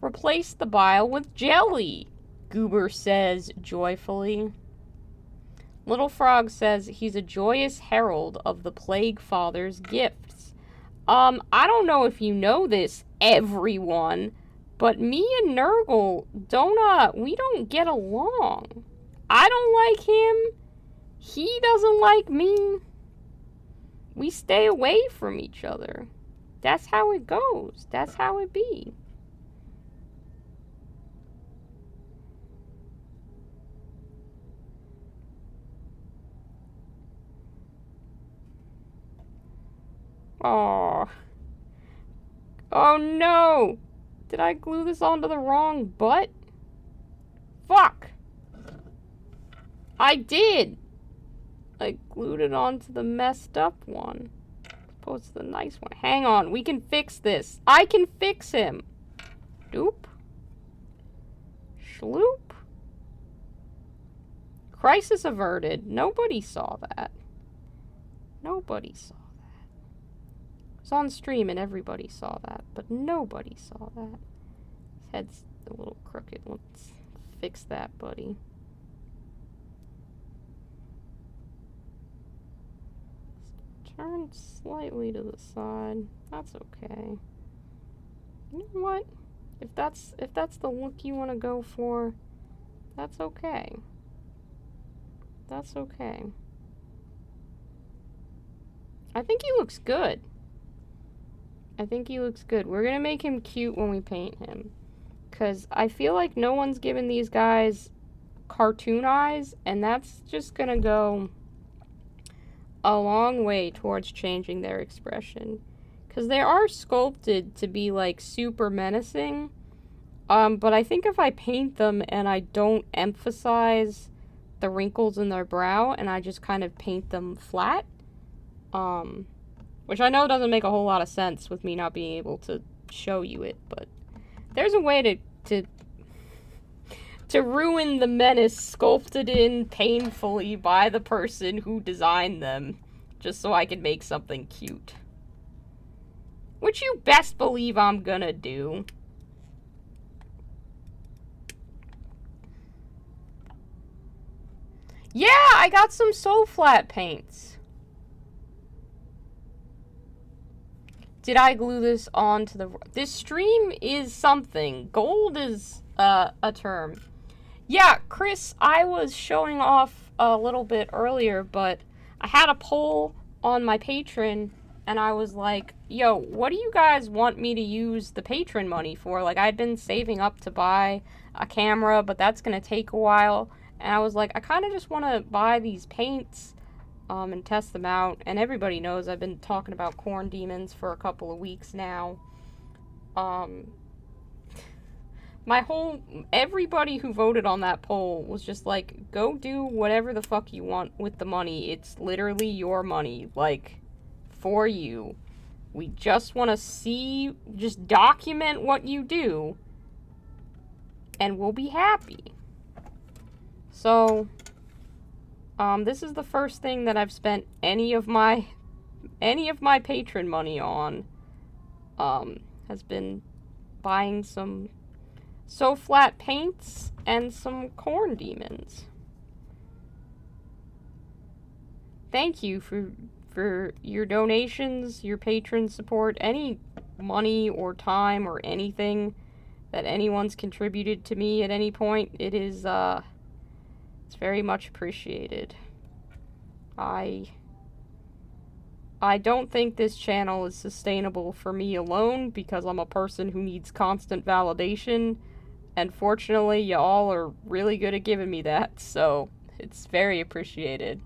Replace the bile with jelly, Goober says joyfully. Little Frog says he's a joyous herald of the Plague Father's gifts. I don't know if you know this, everyone, but me and Nurgle we don't get along. I don't like him. He doesn't like me. We stay away from each other. That's how it goes. That's how it be. Oh. Oh no! Did I glue this onto the wrong butt? Fuck! I did! I glued it onto the messed up one. As opposed to the nice one. Hang on, we can fix this. I can fix him! Doop. Schloop. Crisis averted. Nobody saw that. Nobody saw that. It was on stream and everybody saw that, but nobody saw that. His head's a little crooked. Let's fix that, buddy. Turn slightly to the side. That's okay. You know what? If that's the look you want to go for, that's okay. That's okay. I think he looks good. I think he looks good. We're gonna make him cute when we paint him. Because I feel like no one's given these guys cartoon eyes, and that's just gonna go a long way towards changing their expression. Because they are sculpted to be, like, super menacing. But I think if I paint them and I don't emphasize the wrinkles in their brow, and I just kind of paint them flat, which I know doesn't make a whole lot of sense with me not being able to show you it, but there's a way to ruin the menace sculpted in painfully by the person who designed them, just so I can make something cute. Which you best believe I'm gonna do. Yeah, I got some Soul Flat paints. Did I glue this onto the... This stream is something. Gold is a term. Yeah, Chris, I was showing off a little bit earlier, but I had a poll on my Patreon, and I was like, yo, what do you guys want me to use the Patreon money for? Like, I'd been saving up to buy a camera, but that's going to take a while. And I was like, I kind of just want to buy these paints and test them out. And everybody knows I've been talking about corn demons for a couple of weeks now. Everybody who voted on that poll was just like, go do whatever the fuck you want with the money. It's literally your money, like, for you. We just want to see, just document what you do, and we'll be happy. So, this is the first thing that I've spent any of my patron money on, has been buying some So Flat paints and some corn demons. Thank you for your donations, your patron support, any money or time or anything that anyone's contributed to me at any point. It is, it's very much appreciated. I don't think this channel is sustainable for me alone because I'm a person who needs constant validation, and fortunately y'all are really good at giving me that, so it's very appreciated.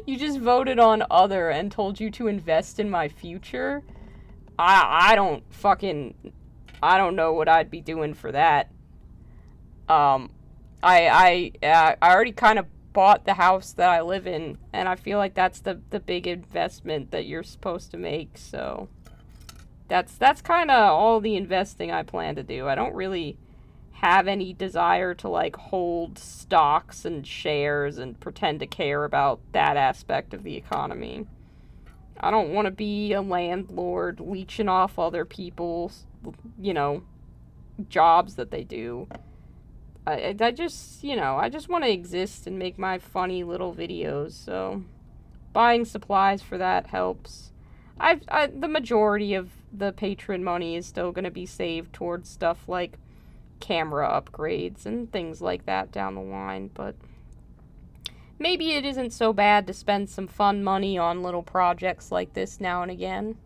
You just voted on other and told you to invest in my future? I don't know what I'd be doing for that. I already kind of bought the house that I live in, and I feel like that's the big investment that you're supposed to make, so that's kind of all the investing I plan to do. I don't really have any desire to, like, hold stocks and shares and pretend to care about that aspect of the economy. I don't want to be a landlord leeching off other people's, you know, jobs that they do. I just, you know, I just want to exist and make my funny little videos, so buying supplies for that helps. The majority of the patron money is still going to be saved towards stuff like camera upgrades and things like that down the line, but maybe it isn't so bad to spend some fun money on little projects like this now and again.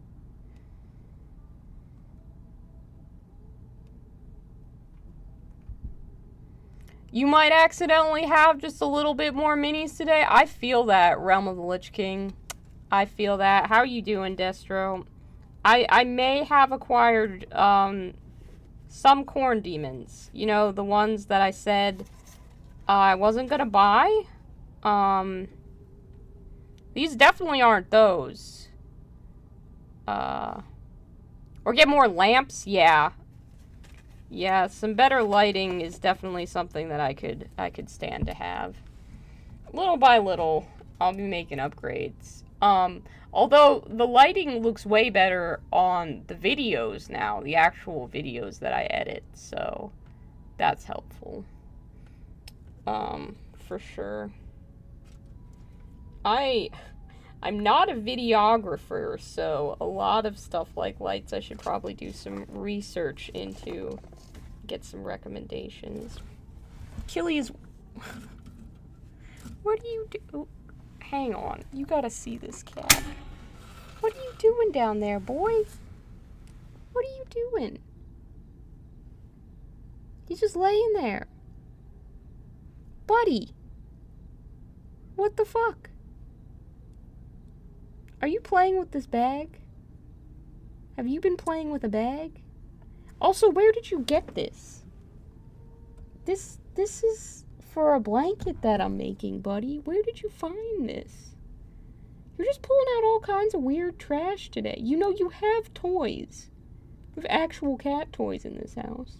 You might accidentally have just a little bit more minis today. I feel that, Realm of the Lich King. I feel that. How are you doing, Destro? I may have acquired some corn demons. You know, the ones that I said I wasn't gonna buy. These definitely aren't those. Or get more lamps? Yeah. Yeah, some better lighting is definitely something that I could stand to have. Little by little, I'll be making upgrades. Although the lighting looks way better on the videos now, the actual videos that I edit, so that's helpful. For sure. I'm not a videographer, so a lot of stuff like lights I should probably do some research into, get some recommendations. Achilles, what do you do? Hang on, you gotta see this cat. What are you doing down there, boy? What are you doing? He's just laying there. Buddy, what the fuck? Are you playing with this bag? Have you been playing with a bag? Also, where did you get this? This is for a blanket that I'm making, buddy. Where did you find this? You're just pulling out all kinds of weird trash today. You know you have toys. You have actual cat toys in this house.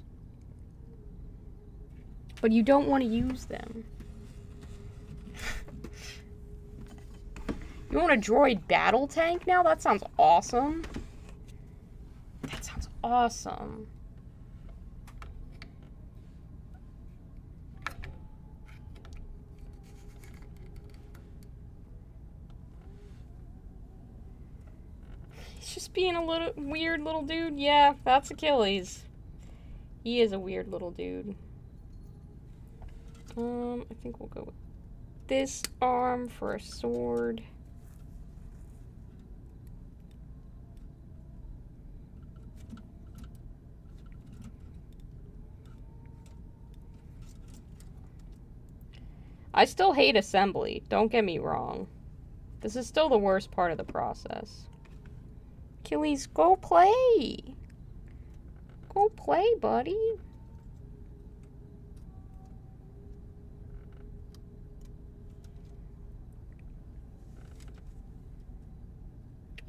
But you don't want to use them. You want a droid battle tank now? That sounds awesome. That sounds awesome. He's just being a little weird little dude. Yeah, that's Achilles. He is a weird little dude. I think we'll go with this arm for a sword. I still hate assembly, don't get me wrong. This is still the worst part of the process. Achilles, go play! Go play, buddy!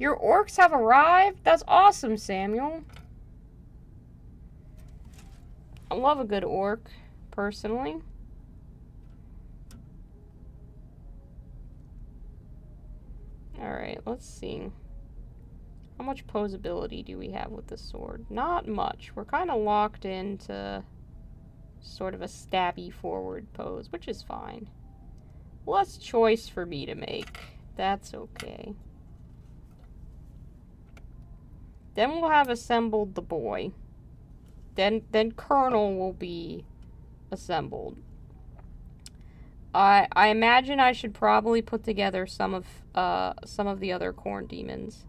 Your orcs have arrived? That's awesome, Samuel. I love a good orc, personally. Alright, let's see. How much posability do we have with this sword? Not much. We're kind of locked into sort of a stabby forward pose, which is fine. Less choice for me to make. That's okay. Then we'll have assembled the boy. Then Colonel will be assembled. I imagine I should probably put together some of the other corn demons.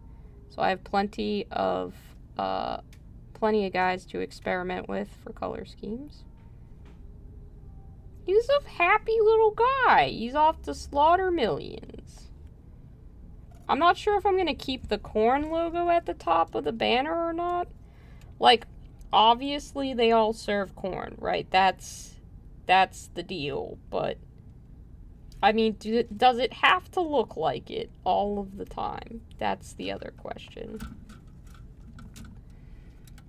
So I have plenty of guys to experiment with for color schemes. He's a happy little guy. He's off to slaughter millions. I'm not sure if I'm gonna keep the corn logo at the top of the banner or not. Like, obviously they all serve corn, right? That's the deal, but I mean, does it have to look like it all of the time? That's the other question.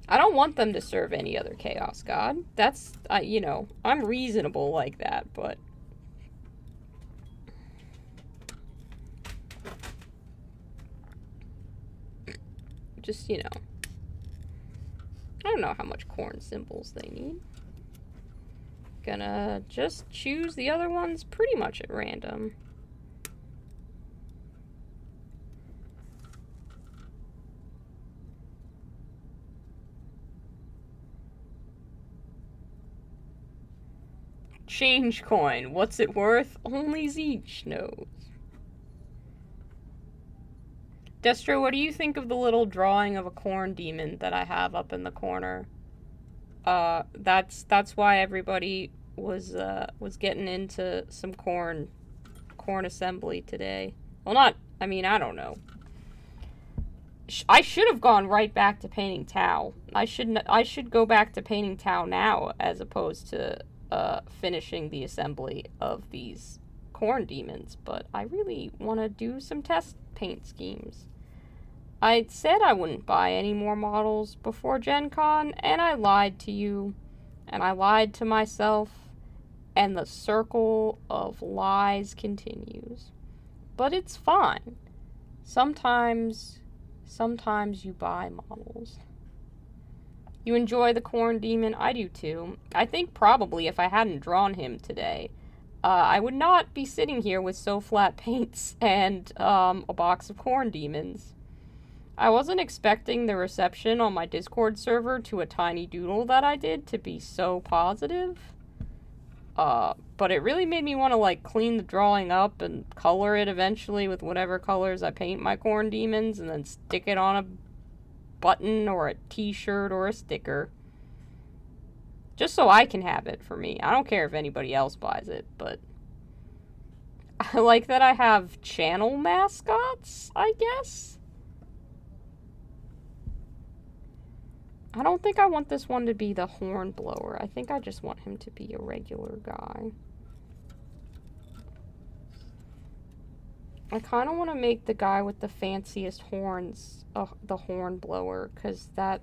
I don't want them to serve any other Chaos God. That's, you know, I'm reasonable like that, but just, you know, I don't know how much corn symbols they need. gonna just choose the other ones pretty much at random. Change coin. What's it worth? Only Zeech knows. Destro, what do you think of the little drawing of a corn demon that I have up in the corner? That's why everybody was getting into some corn assembly today. Well, I don't know. I should have gone right back to painting Tau. I should go back to painting Tau now as opposed to finishing the assembly of these corn demons, but I really want to do some test paint schemes. I said I wouldn't buy any more models before Gen Con, and I lied to you, and I lied to myself, and the circle of lies continues. But it's fine. Sometimes you buy models. You enjoy the corn demon? I do too. I think probably if I hadn't drawn him today, I would not be sitting here with so flat paints and a box of corn demons. I wasn't expecting the reception on my Discord server to a tiny doodle that I did to be so positive. But it really made me want to like clean the drawing up and color it eventually with whatever colors I paint my corn demons and then stick it on a button or a t-shirt or a sticker. Just so I can have it for me. I don't care if anybody else buys it, but I like that I have channel mascots, I guess. I don't think I want this one to be the horn blower. I think I just want him to be a regular guy. I kind of want to make the guy with the fanciest horns the horn blower, because that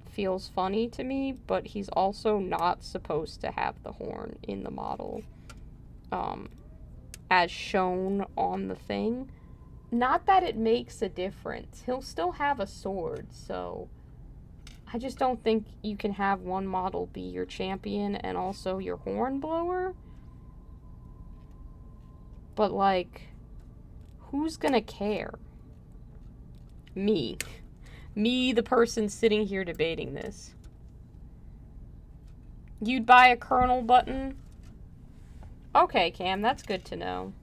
feels funny to me, but he's also not supposed to have the horn in the model, as shown on the thing. Not that it makes a difference. He'll still have a sword, so I just don't think you can have one model be your champion and also your horn blower. But, like, who's gonna care? Me. Me, the person sitting here debating this. You'd buy a Colonel button? Okay, Cam, that's good to know.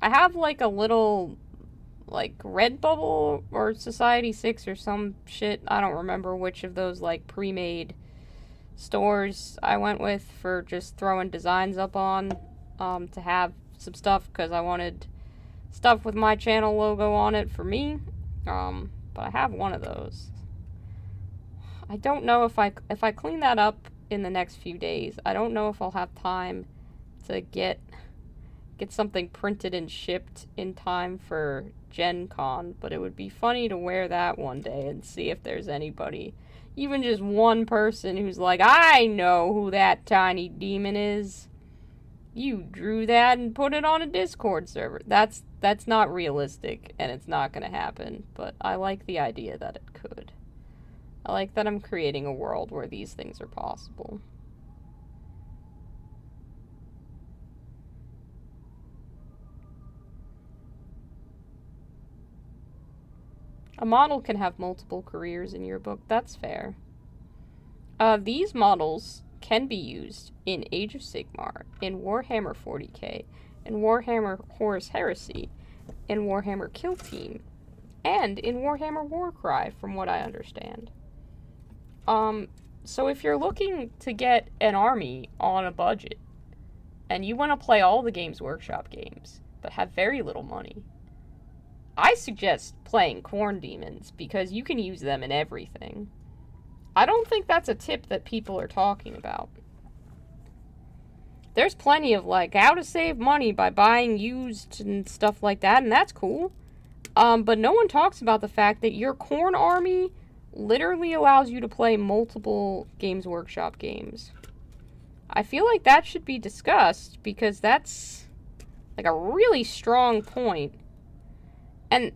I have, like, a little, like, Redbubble or Society 6 or some shit. I don't remember which of those, like, pre-made stores I went with for just throwing designs up on, to have some stuff, because I wanted stuff with my channel logo on it for me. But I have one of those. I don't know if I clean that up in the next few days, I don't know if I'll have time to get something printed and shipped in time for Gen Con, but it would be funny to wear that one day and see if there's anybody, even just one person, who's like, I know who that tiny demon is. You drew that and put it on a Discord server. That's not realistic, and it's not going to happen, but I like the idea that it could. I like that I'm creating a world where these things are possible. A model can have multiple careers in your book. That's fair. These models can be used in Age of Sigmar, in Warhammer 40k, in Warhammer Horus Heresy, in Warhammer Kill Team, and in Warhammer Warcry, from what I understand. So if you're looking to get an army on a budget, and you want to play all the Games Workshop games, but have very little money, I suggest playing Corn Demons, because you can use them in everything. I don't think that's a tip that people are talking about. There's plenty of, like, how to save money by buying used and stuff like that, and that's cool. But no one talks about the fact that your Corn army literally allows you to play multiple Games Workshop games. I feel like that should be discussed, because that's, like, a really strong point. And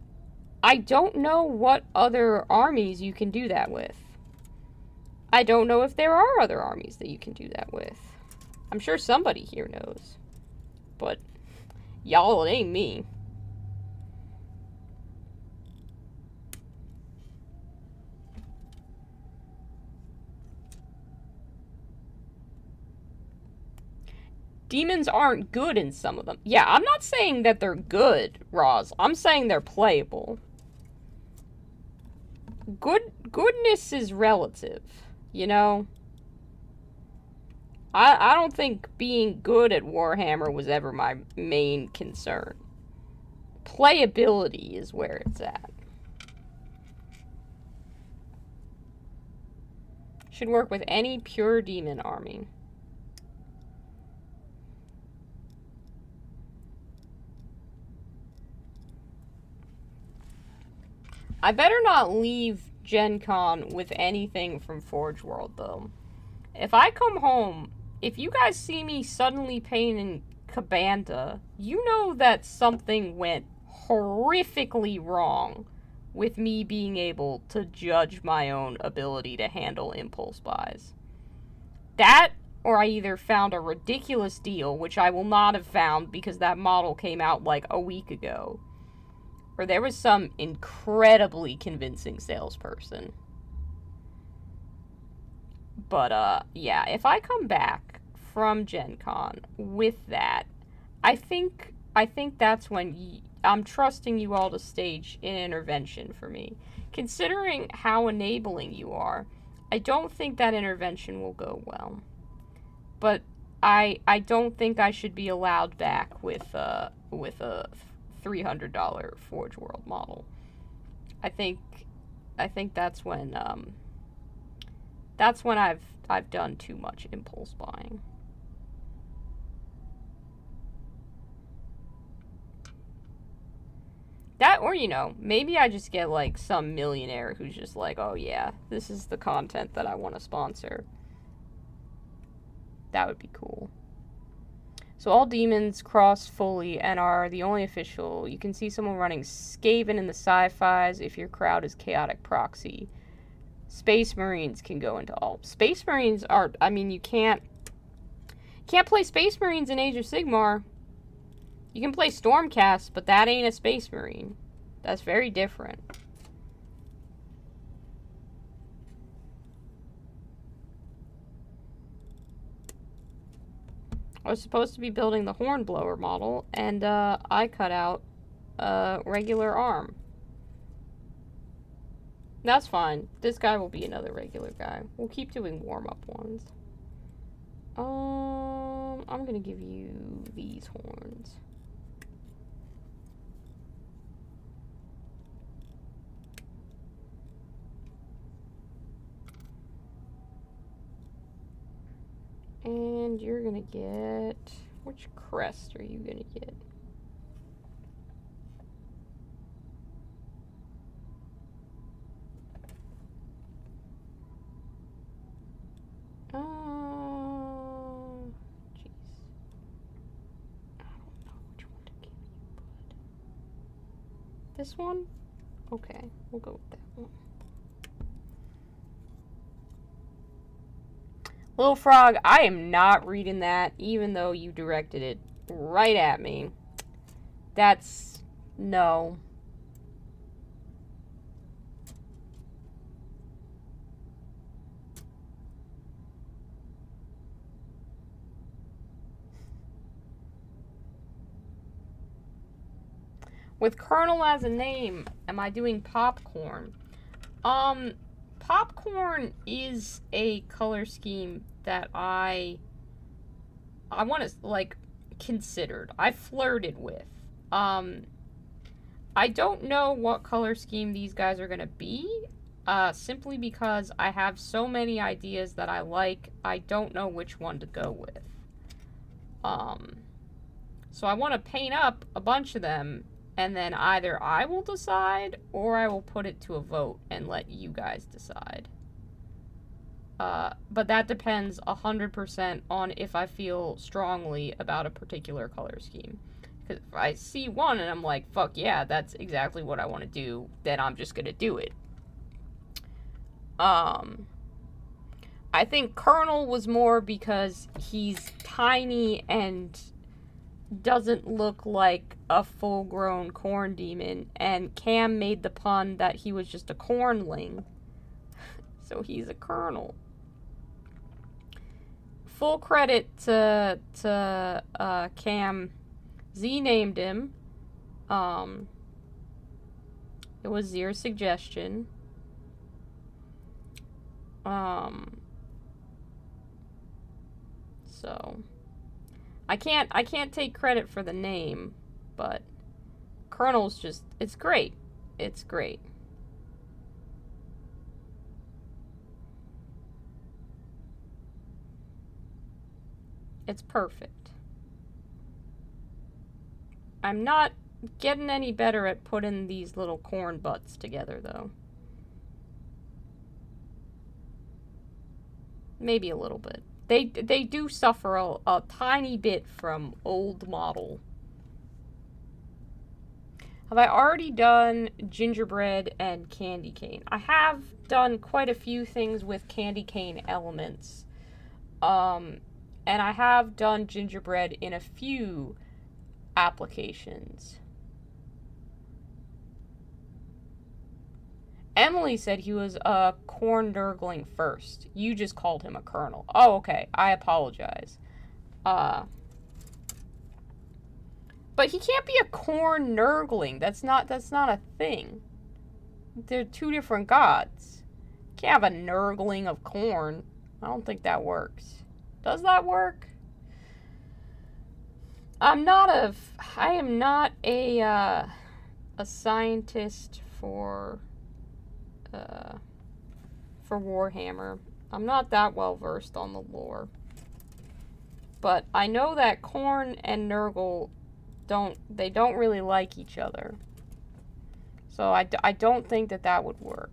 I don't know what other armies you can do that with. I don't know if there are other armies that you can do that with. I'm sure somebody here knows. But, y'all, it ain't me. Demons aren't good in some of them. Yeah, I'm not saying that they're good, Roz. I'm saying they're playable. Goodness is relative, you know? I don't think being good at Warhammer was ever my main concern. Playability is where it's at. Should work with any pure demon army. I better not leave Gen Con with anything from Forge World, though. If I come home, if you guys see me suddenly painting Kabanda, you know that something went horrifically wrong with me being able to judge my own ability to handle impulse buys. That, or I either found a ridiculous deal, which I will not have found because that model came out like a week ago, or there was some incredibly convincing salesperson. But, yeah, if I come back from Gen Con with that, I think that's when I'm trusting you all to stage an intervention for me. Considering how enabling you are, I don't think that intervention will go well. But I don't think I should be allowed back with a $300 Forge World model. I think that's when I've done too much impulse buying. That, or, you know, maybe I just get, like, some millionaire who's just like, oh, yeah, this is the content that I want to sponsor. That would be cool. So all demons cross fully and are the only official. You can see someone running Skaven in the sci-fis if your crowd is chaotic proxy. Space Marines can go into all. Space Marines are, I mean, you can't play Space Marines in Age of Sigmar. You can play Stormcast, but that ain't a Space Marine. That's very different. I was supposed to be building the Hornblower model, and I cut out a regular arm. That's fine. This guy will be another regular guy. We'll keep doing warm-up ones. I'm gonna give you these horns. And you're gonna get... Which crest are you gonna get? Jeez. I don't know which one to give you, bud. This one? Okay, we'll go with that one. Little Frog, I am not reading that, even though you directed it right at me. That's... no. With Colonel as a name, am I doing Popcorn? Popcorn is a color scheme that I want to, like, considered. I flirted with. I don't know what color scheme these guys are going to be, simply because I have so many ideas that I like, I don't know which one to go with. So I want to paint up a bunch of them, and then either I will decide, or I will put it to a vote and let you guys decide. But that depends 100% on if I feel strongly about a particular color scheme. Because if I see one and I'm like, fuck yeah, that's exactly what I want to do, then I'm just going to do it. I think Colonel was more because he's tiny and doesn't look like a full-grown corn demon, and Cam made the pun that he was just a cornling, so he's a colonel. Full credit to Cam. Z named him. It was Zier's suggestion. So I can't take credit for the name, but Colonel's just, it's great. It's great. It's perfect. I'm not getting any better at putting these little corn butts together, though. Maybe a little bit. They do suffer a tiny bit from old model. Have I already done gingerbread and candy cane? I have done quite a few things with candy cane elements. And I have done gingerbread in a few applications. Emily said he was a corn nurgling first. You just called him a colonel. Oh, okay. I apologize. But he can't be a corn nurgling. That's not a thing. They're two different gods. Can't have a nurgling of corn. I don't think that works. Does that work? I am not a scientist for Warhammer. I'm not that well versed on the lore. But I know that corn and Nurgle don't really like each other. So I don't think that would work.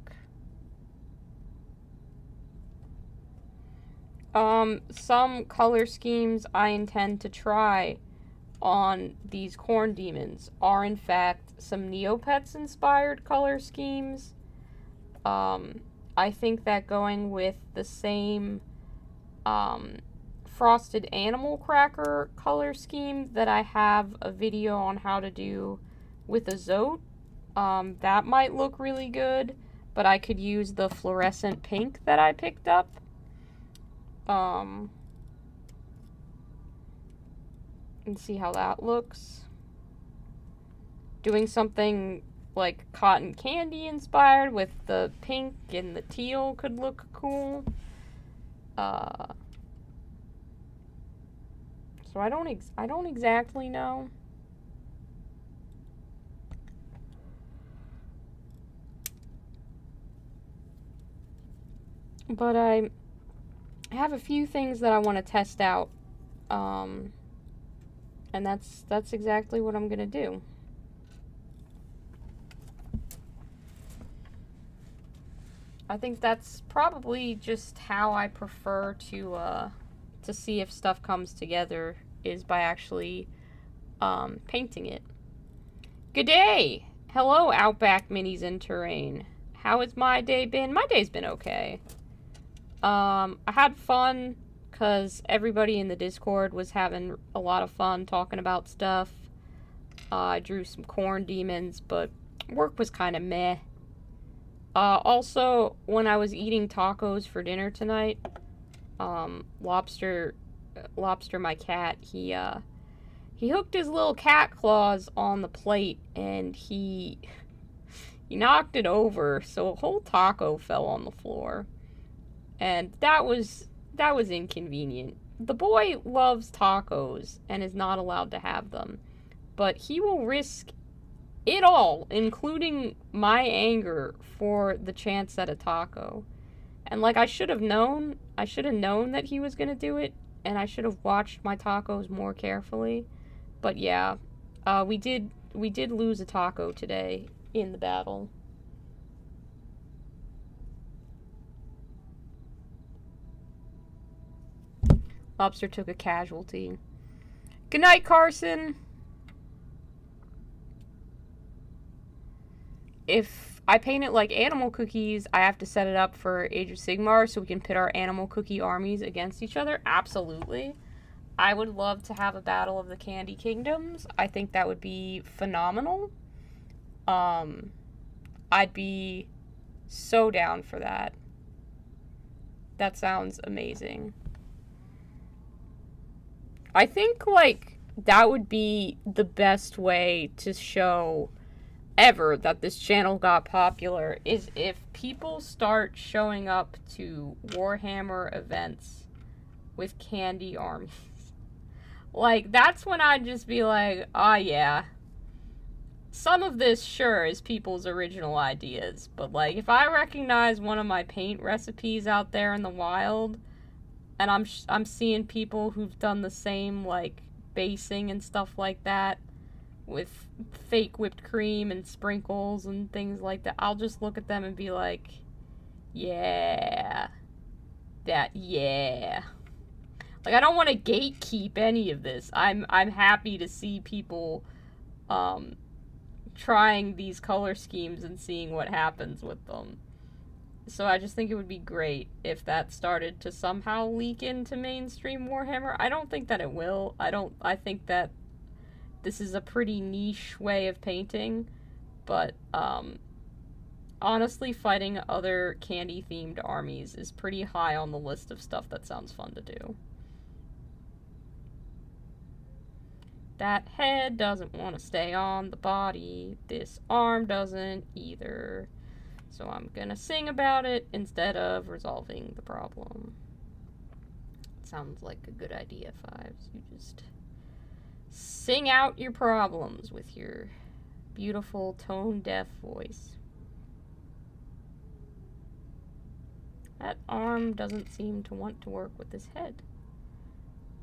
Some color schemes I intend to try on these corn demons are in fact some Neopets inspired color schemes. I think that going with the same frosted animal cracker color scheme that I have a video on how to do with a Zote, that might look really good, but I could use the fluorescent pink that I picked up. And see how that looks. Doing something like cotton candy inspired with the pink and the teal could look cool. So I don't exactly know. But I have a few things that I want to test out. And that's exactly what I'm gonna do. I think that's probably just how I prefer to see if stuff comes together, is by actually painting it. Good day! Hello, Outback Minis in Terrain. How has my day been? My day's been okay. I had fun because everybody in the Discord was having a lot of fun talking about stuff. I drew some corn demons, but work was kind of meh. Also, when I was eating tacos for dinner tonight, Lobster, my cat, he hooked his little cat claws on the plate and he knocked it over, so a whole taco fell on the floor. And that was inconvenient. The boy loves tacos and is not allowed to have them, but he will risk it all, including my anger, for the chance at a taco. And like, I should have known that he was gonna do it, and I should have watched my tacos more carefully. But yeah, we did lose a taco today in the battle. Lobster took a casualty. Good night, Carson. If I paint it like animal cookies, I have to set it up for Age of Sigmar so we can pit our animal cookie armies against each other. Absolutely. I would love to have a battle of the Candy Kingdoms. I think that would be phenomenal. I'd be so down for that. That sounds amazing. I think, like, that would be the best way to show ever that this channel got popular, is if people start showing up to Warhammer events with candy armies. Like, that's when I'd just be like, oh yeah, some of this, sure, is people's original ideas, but, like, if I recognize one of my paint recipes out there in the wild, and I'm seeing people who've done the same, like, basing and stuff like that, with fake whipped cream and sprinkles and things like that, I'll just look at them and be like, yeah. Yeah. Like, I don't want to gatekeep any of this. I'm happy to see people trying these color schemes and seeing what happens with them. So I just think it would be great if that started to somehow leak into mainstream Warhammer. I don't think that it will. I think that this is a pretty niche way of painting, but honestly, fighting other candy-themed armies is pretty high on the list of stuff that sounds fun to do. That head doesn't want to stay on the body. This arm doesn't either. So I'm gonna sing about it instead of resolving the problem. Sounds like a good idea, Fives. You just sing out your problems with your beautiful tone-deaf voice. That arm doesn't seem to want to work with this head,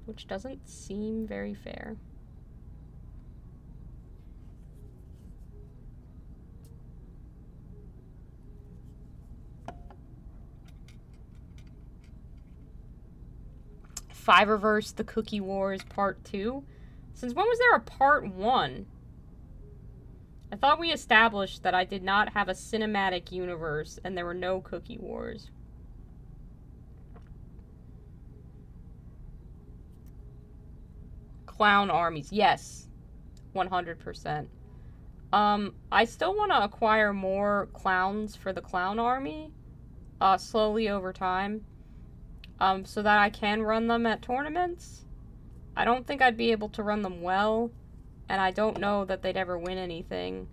which doesn't seem very fair. Fiververse The Cookie Wars Part 2. Since when was there a Part 1? I thought we established that I did not have a cinematic universe and there were no Cookie Wars. Clown armies. Yes. 100%. I still want to acquire more clowns for the clown army, slowly over time, so that I can run them at tournaments. I don't think I'd be able to run them well, and I don't know that they'd ever win anything,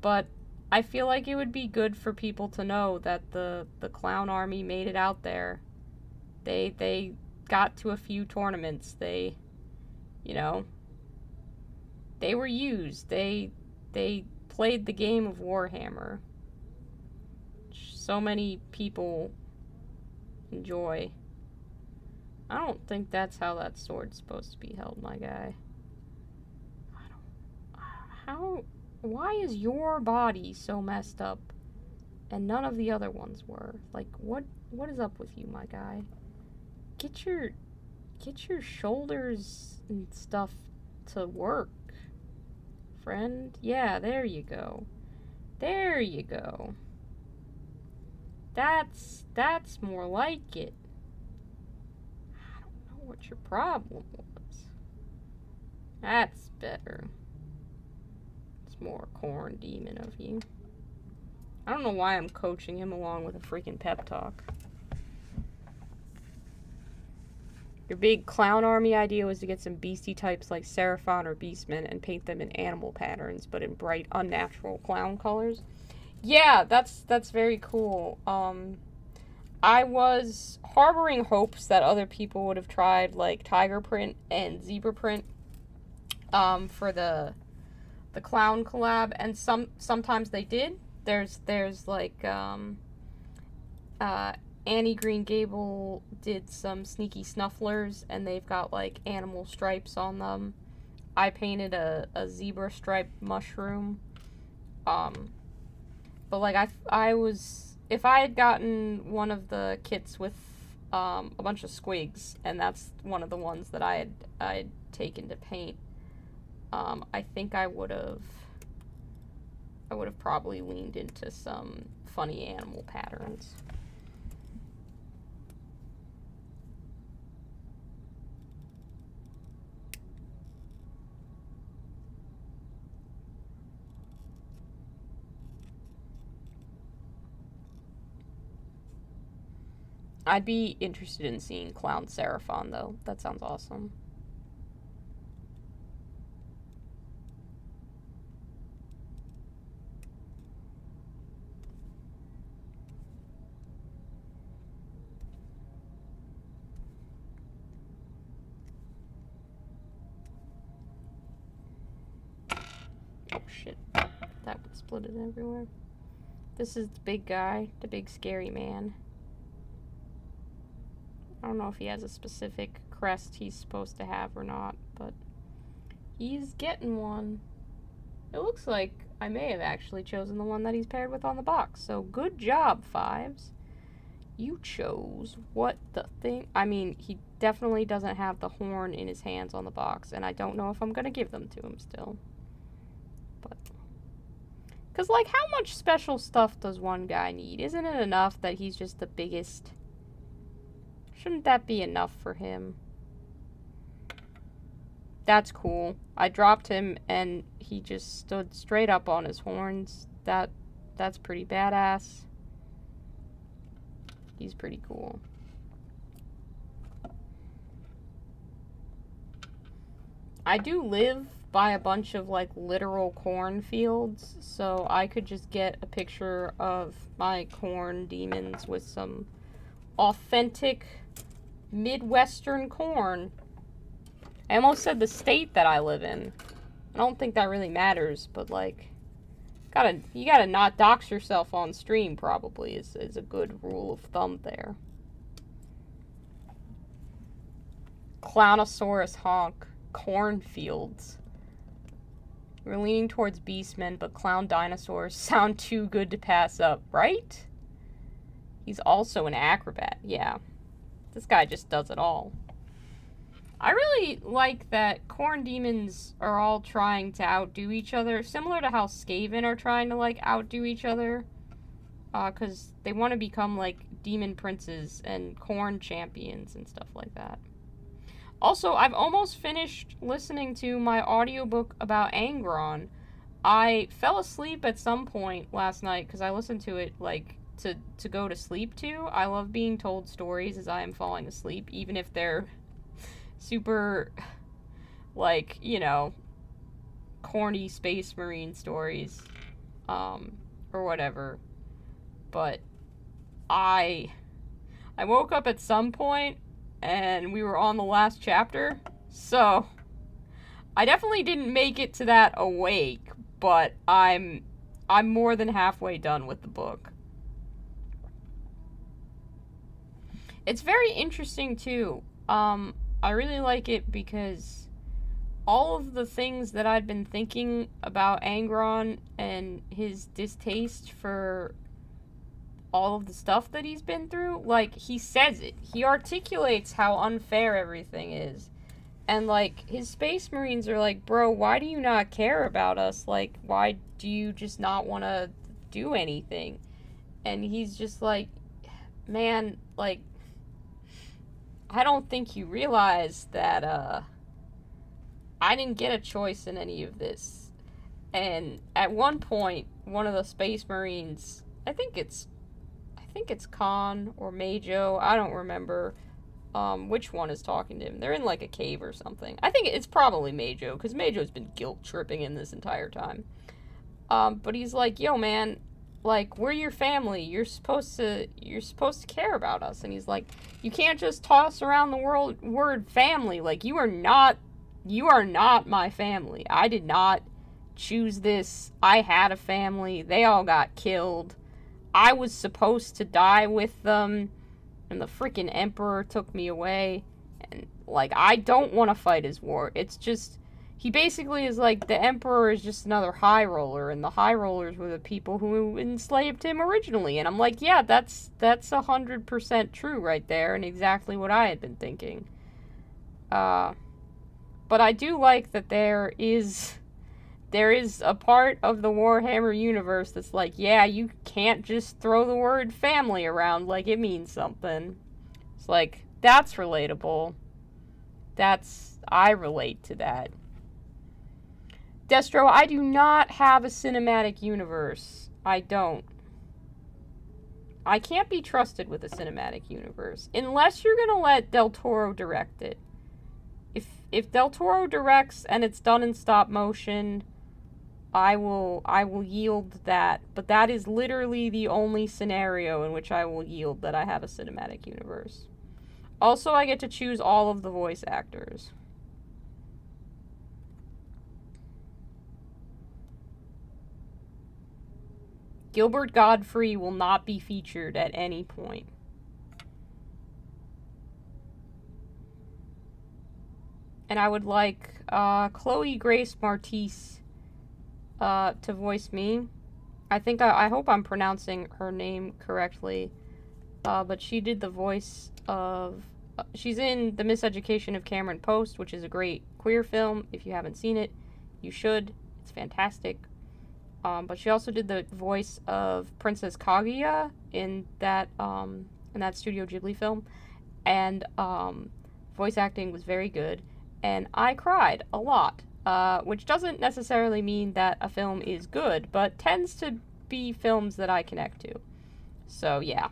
but I feel like it would be good for people to know that the clown army made it out there. They got to a few tournaments. They, you know, they were used. They played the game of Warhammer. So many people enjoy. I don't think that's how that sword's supposed to be held, my guy. Why is your body so messed up and none of the other ones were? Like, what is up with you, my guy? Get your shoulders and stuff to work, friend. Yeah, there you go. There you go. That's more like it. I don't know what your problem was. That's better. It's more corn demon of you. I don't know why I'm coaching him along with a freaking pep talk. Your big clown army idea was to get some beastie types like Seraphon or Beastmen and paint them in animal patterns, but in bright, unnatural clown colors. Yeah, that's very cool. I was harboring hopes that other people would have tried, like, tiger print and zebra print for the clown collab, and sometimes they did. There's like Annie Green Gable did some sneaky snufflers, and they've got like animal stripes on them. I painted a zebra striped mushroom. But like I was, if I had gotten one of the kits with a bunch of squigs, and that's one of the ones that I had taken to paint, I think I would have I would have probably leaned into some funny animal patterns. I'd be interested in seeing Clown Seraphon, though. That sounds awesome. Oh, shit. That would split it everywhere. This is the big guy, the big scary man. I don't know if he has a specific crest he's supposed to have or not, but he's getting one. It looks like I may have actually chosen the one that he's paired with on the box, so good job, Fives. You chose what the thing... I mean, he definitely doesn't have the horn in his hands on the box, and I don't know if I'm going to give them to him still. But... because, like, how much special stuff does one guy need? Isn't it enough that he's just the biggest... shouldn't that be enough for him? That's cool. I dropped him and he just stood straight up on his horns. That's pretty badass. He's pretty cool. I do live by a bunch of, like, literal cornfields, so I could just get a picture of my corn demons with some authentic Midwestern corn. I almost said the state that I live in. I don't think that really matters, but, like, you gotta not dox yourself on stream, probably, is a good rule of thumb there. Clownosaurus honk. Cornfields. We're leaning towards beastmen, but clown dinosaurs sound too good to pass up, right? He's also an acrobat, yeah. This guy just does it all. I really like that corn demons are all trying to outdo each other, similar to how Skaven are trying to, like, outdo each other. Because they want to become, like, demon princes and corn champions and stuff like that. Also, I've almost finished listening to my audiobook about Angron. I fell asleep at some point last night because I listened to it, like, to go to sleep to. I love being told stories as I am falling asleep, even if they're super, like, you know, corny Space Marine stories, or whatever. But I woke up at some point, and we were on the last chapter, so I definitely didn't make it to that awake, but I'm more than halfway done with the book. It's very interesting, too. I really like it because all of the things that I'd been thinking about Angron and his distaste for all of the stuff that he's been through, like, he says it. He articulates how unfair everything is. And, like, his Space Marines are like, bro, why do you not care about us? Like, why do you just not want to do anything? And he's just like, man, like, I don't think you realize that, I didn't get a choice in any of this. And at one point, one of the Space Marines, I think it's Khan or Majo, I don't remember which one is talking to him. They're in, like, a cave or something. I think it's probably Majo, because Majo's been guilt-tripping in this entire time. But he's like, yo, man, like, we're your family. You're supposed to care about us. And he's like, you can't just toss around the word family. Like, you are not my family. I did not choose this. I had a family. They all got killed. I was supposed to die with them, and the freaking Emperor took me away. And, like, I don't want to fight his war. It's just, he basically is like, the Emperor is just another high roller, and the high rollers were the people who enslaved him originally. And I'm like, yeah, that's 100% true right there, and exactly what I had been thinking. But I do like that there is there is a part of the Warhammer universe that's like, yeah, you can't just throw the word family around like it means something. It's like, that's relatable. I relate to that. Destro, I do not have a cinematic universe. I don't. I can't be trusted with a cinematic universe. Unless you're gonna let Del Toro direct it. If Del Toro directs and it's done in stop motion, I will yield that. But that is literally the only scenario in which I will yield that I have a cinematic universe. Also, I get to choose all of the voice actors. Gilbert Godfrey will not be featured at any point. And I would like Chloe Grace Martise to voice me. I hope I'm pronouncing her name correctly. But she did the voice of... she's in The Miseducation of Cameron Post, which is a great queer film. If you haven't seen it, you should. It's fantastic. But she also did the voice of Princess Kaguya in that Studio Ghibli film. And voice acting was very good. And I cried a lot, which doesn't necessarily mean that a film is good, but tends to be films that I connect to. So, yeah.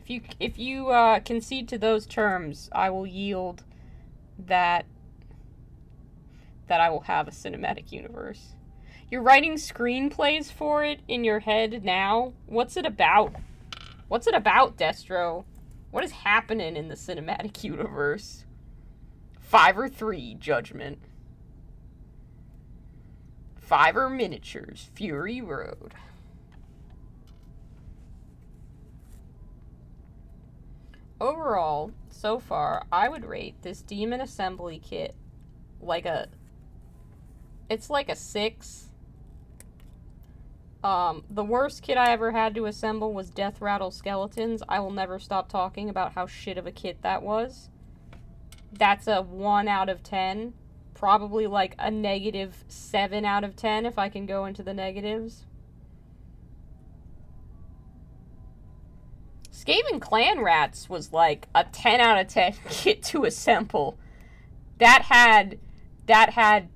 If you concede to those terms, I will yield that I will have a cinematic universe. You're writing screenplays for it in your head now? What's it about? What's it about, Destro? What is happening in the cinematic universe? 5 or 3, Judgment. 5 Miniatures, Fury Road. Overall, so far, I would rate this Demon Assembly kit like it's like a 6. The worst kit I ever had to assemble was Death Rattle Skeletons. I will never stop talking about how shit of a kit that was. That's a 1 out of 10. Probably like a -7 out of 10 if I can go into the negatives. Skaven Clan Rats was like a 10 out of 10 kit to assemble. That had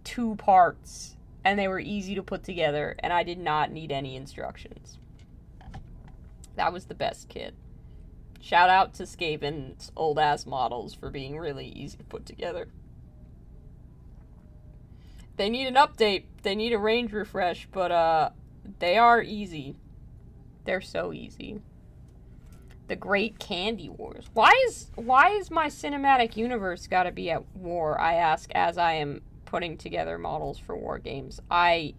2 parts, and they were easy to put together, and I did not need any instructions. That was the best kit. Shout out to Skaven's old-ass models for being really easy to put together. They need an update. They need a range refresh, but they are easy. They're so easy. The Great Candy Wars. Why is my cinematic universe gotta be at war, I ask, as I am putting together models for war games. I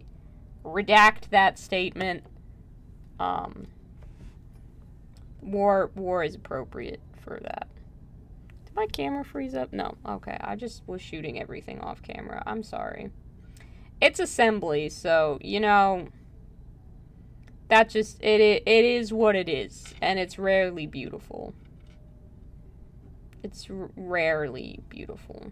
redact that statement. War is appropriate for that. Did my camera freeze up? No. Okay, I just was shooting everything off camera. I'm sorry. It's assembly, so, you know, that just, it is what it is, and it's rarely beautiful. It's rarely beautiful.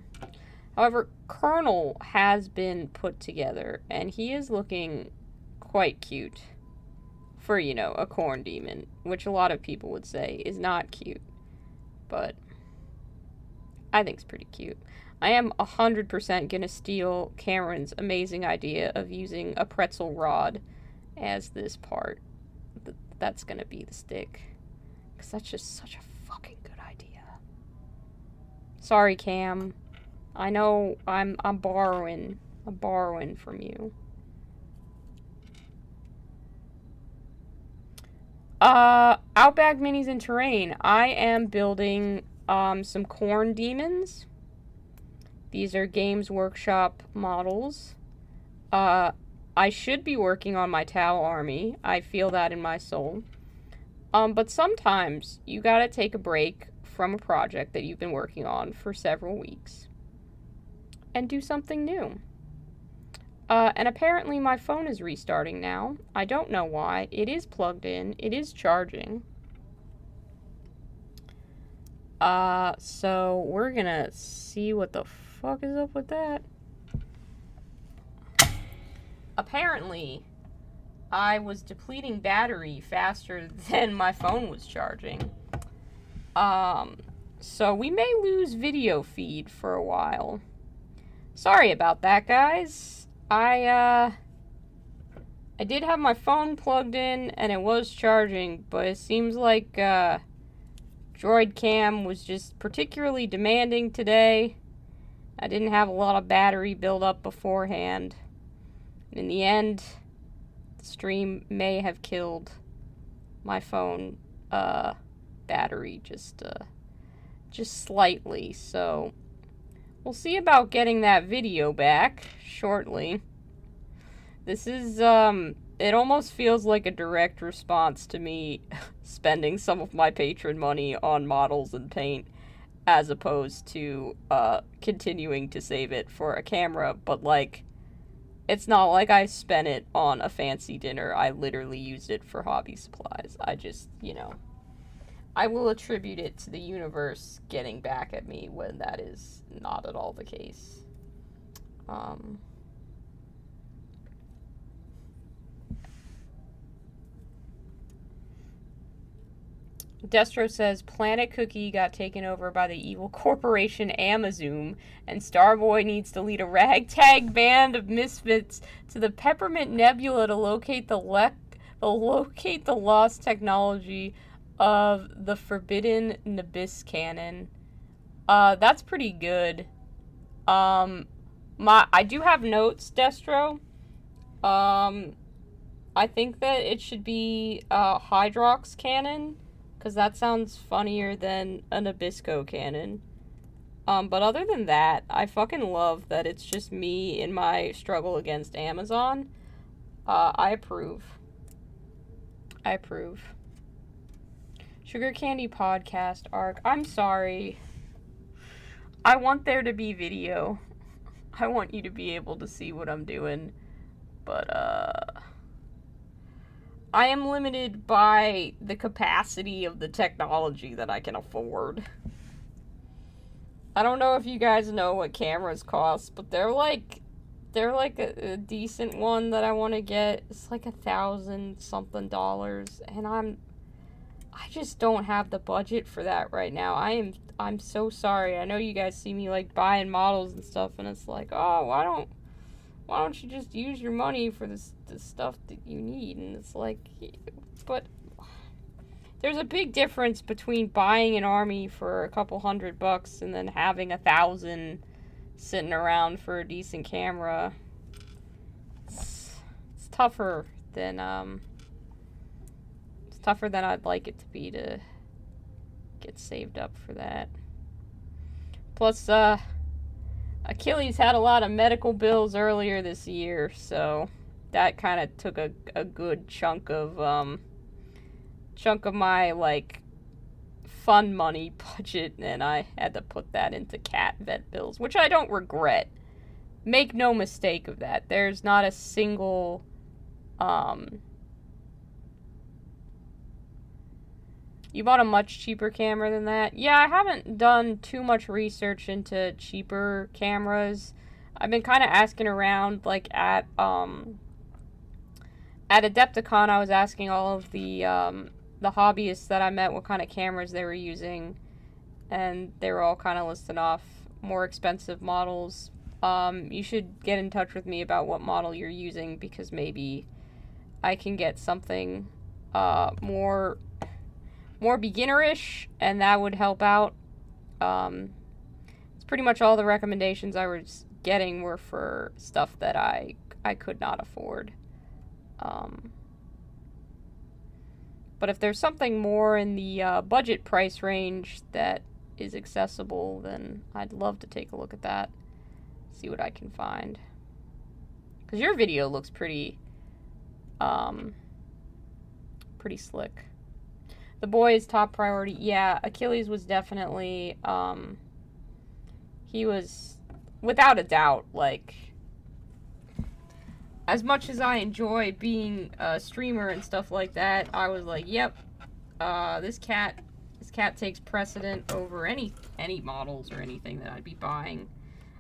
However, Colonel has been put together, and he is looking quite cute for, you know, a corn demon, which a lot of people would say is not cute, but I think it's pretty cute. I am 100% gonna steal Cameron's amazing idea of using a pretzel rod as this part. That's gonna be the stick, because that's just such a fucking good idea. Sorry, Cam. I know I'm borrowing from you. Outback Minis in Terrain. I am building some corn demons. These are Games Workshop models. I should be working on my Tau army. I feel that in my soul. But sometimes you gotta take a break from a project that you've been working on for several weeks and do something new. And apparently my phone is restarting now. I don't know why. It is plugged in. It is charging. So we're gonna see what the fuck is up with that. apparently I was depleting battery faster than my phone was charging. So we may lose video feed for a while. Sorry about that, guys. I did have my phone plugged in and it was charging, but it seems like Droid Cam was just particularly demanding today. I didn't have a lot of battery build up beforehand. In the end, the stream may have killed my phone battery just slightly, so we'll see about getting that video back shortly. This is, it almost feels like a direct response to me spending some of my patron money on models and paint, as opposed to, continuing to save it for a camera, but, like, it's not like I spent it on a fancy dinner. I literally used it for hobby supplies. I just, you know, I will attribute it to the universe getting back at me when that is not at all the case. Destro says, Planet Cookie got taken over by the evil corporation Amazon, and Starboy needs to lead a ragtag band of misfits to the Peppermint Nebula to locate the lost technology of the Forbidden Nabis Cannon. That's pretty good. I do have notes, Destro. I think that it should be Hydrox Cannon, because that sounds funnier than a Nabisco cannon. But other than that, I fucking love that it's just me in my struggle against Amazon. I approve. I approve. Sugar Candy Podcast arc. I'm sorry. I want there to be video. I want you to be able to see what I'm doing. But, I am limited by the capacity of the technology that I can afford. I don't know if you guys know what cameras cost, but they're like a decent one that I want to get. It's like $1,000 something, and I just don't have the budget for that right now. I'm so sorry. I know you guys see me like buying models and stuff, and it's like, oh, why don't you just use your money for the stuff that you need? And it's like, but there's a big difference between buying an army for a couple $100 and then having 1,000 sitting around for a decent camera. It's tougher than I'd like it to be to get saved up for that. Plus, Achilles had a lot of medical bills earlier this year, so that kind of took a good chunk of my, like, fun money budget, and I had to put that into cat vet bills, which I don't regret. Make no mistake of that. There's not a single, You bought a much cheaper camera than that? Yeah, I haven't done too much research into cheaper cameras. I've been kind of asking around, like, at Adepticon, I was asking all of the hobbyists that I met what kind of cameras they were using, and they were all kind of listing off more expensive models. You should get in touch with me about what model you're using, because maybe I can get something more beginnerish, and that would help out. It's pretty much all the recommendations I was getting were for stuff that I could not afford. But if there's something more in the budget price range that is accessible, then I'd love to take a look at that. See what I can find. Because your video looks pretty slick. The boy is top priority. Yeah, Achilles was definitely, he was, without a doubt, like, as much as I enjoy being a streamer and stuff like that, I was like, yep, this cat takes precedent over any models or anything that I'd be buying.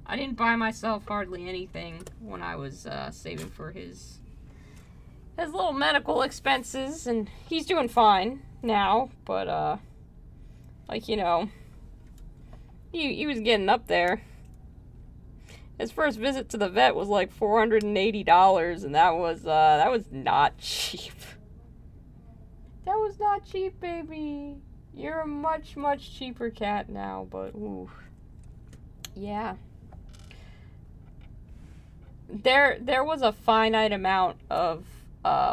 I didn't buy myself hardly anything when I was saving for his little medical expenses, and he's doing fine now, but like, you know, he was getting up there. His first visit to the vet was like $480, and that was not cheap. That was not cheap, baby. You're a much, much cheaper cat now, but ooh. Yeah. There was a finite amount of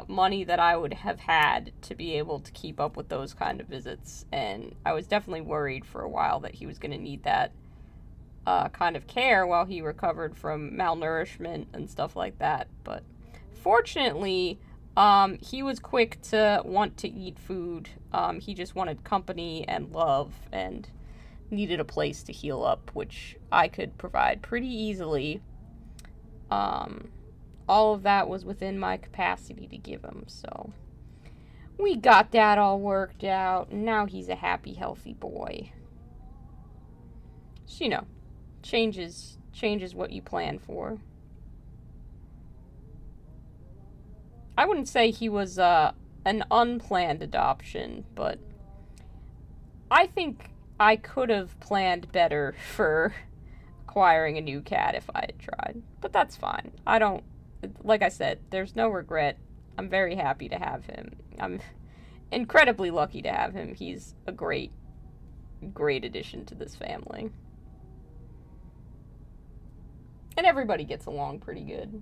money that I would have had to be able to keep up with those kind of visits, and I was definitely worried for a while that he was going to need that kind of care while he recovered from malnourishment and stuff like that. But fortunately, he was quick to want to eat food. He just wanted company and love and needed a place to heal up, which I could provide pretty easily. All of that was within my capacity to give him, so we got that all worked out, and now he's a happy, healthy boy. So, you know, changes what you plan for. I wouldn't say he was an unplanned adoption, but I think I could have planned better for acquiring a new cat if I had tried. But that's fine. Like I said, there's no regret. I'm very happy to have him. I'm incredibly lucky to have him. He's a great, great addition to this family. And everybody gets along pretty good.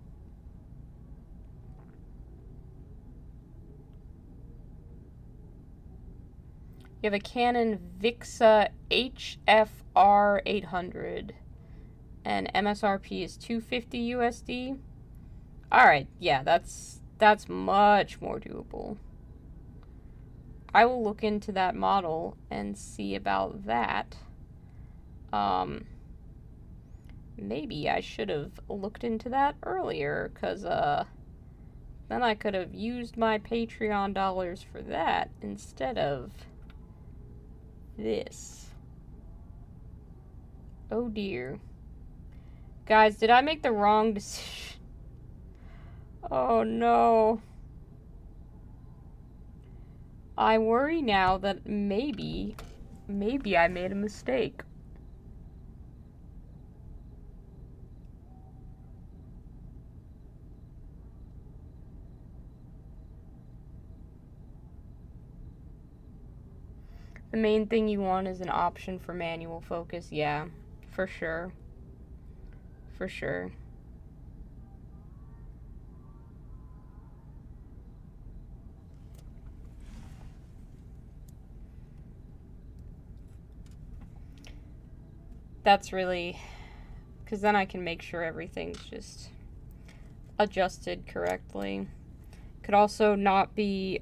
You have a Canon Vixa HFR 800. And MSRP is $250 USD. Alright, yeah, that's much more doable. I will look into that model and see about that. Maybe I should have looked into that earlier, because then I could have used my Patreon dollars for that instead of this. Oh dear. Guys, did I make the wrong decision? Oh no. I worry now that maybe I made a mistake. The main thing you want is an option for manual focus. Yeah, for sure. For sure. That's really, because then I can make sure everything's just adjusted correctly. Could also not be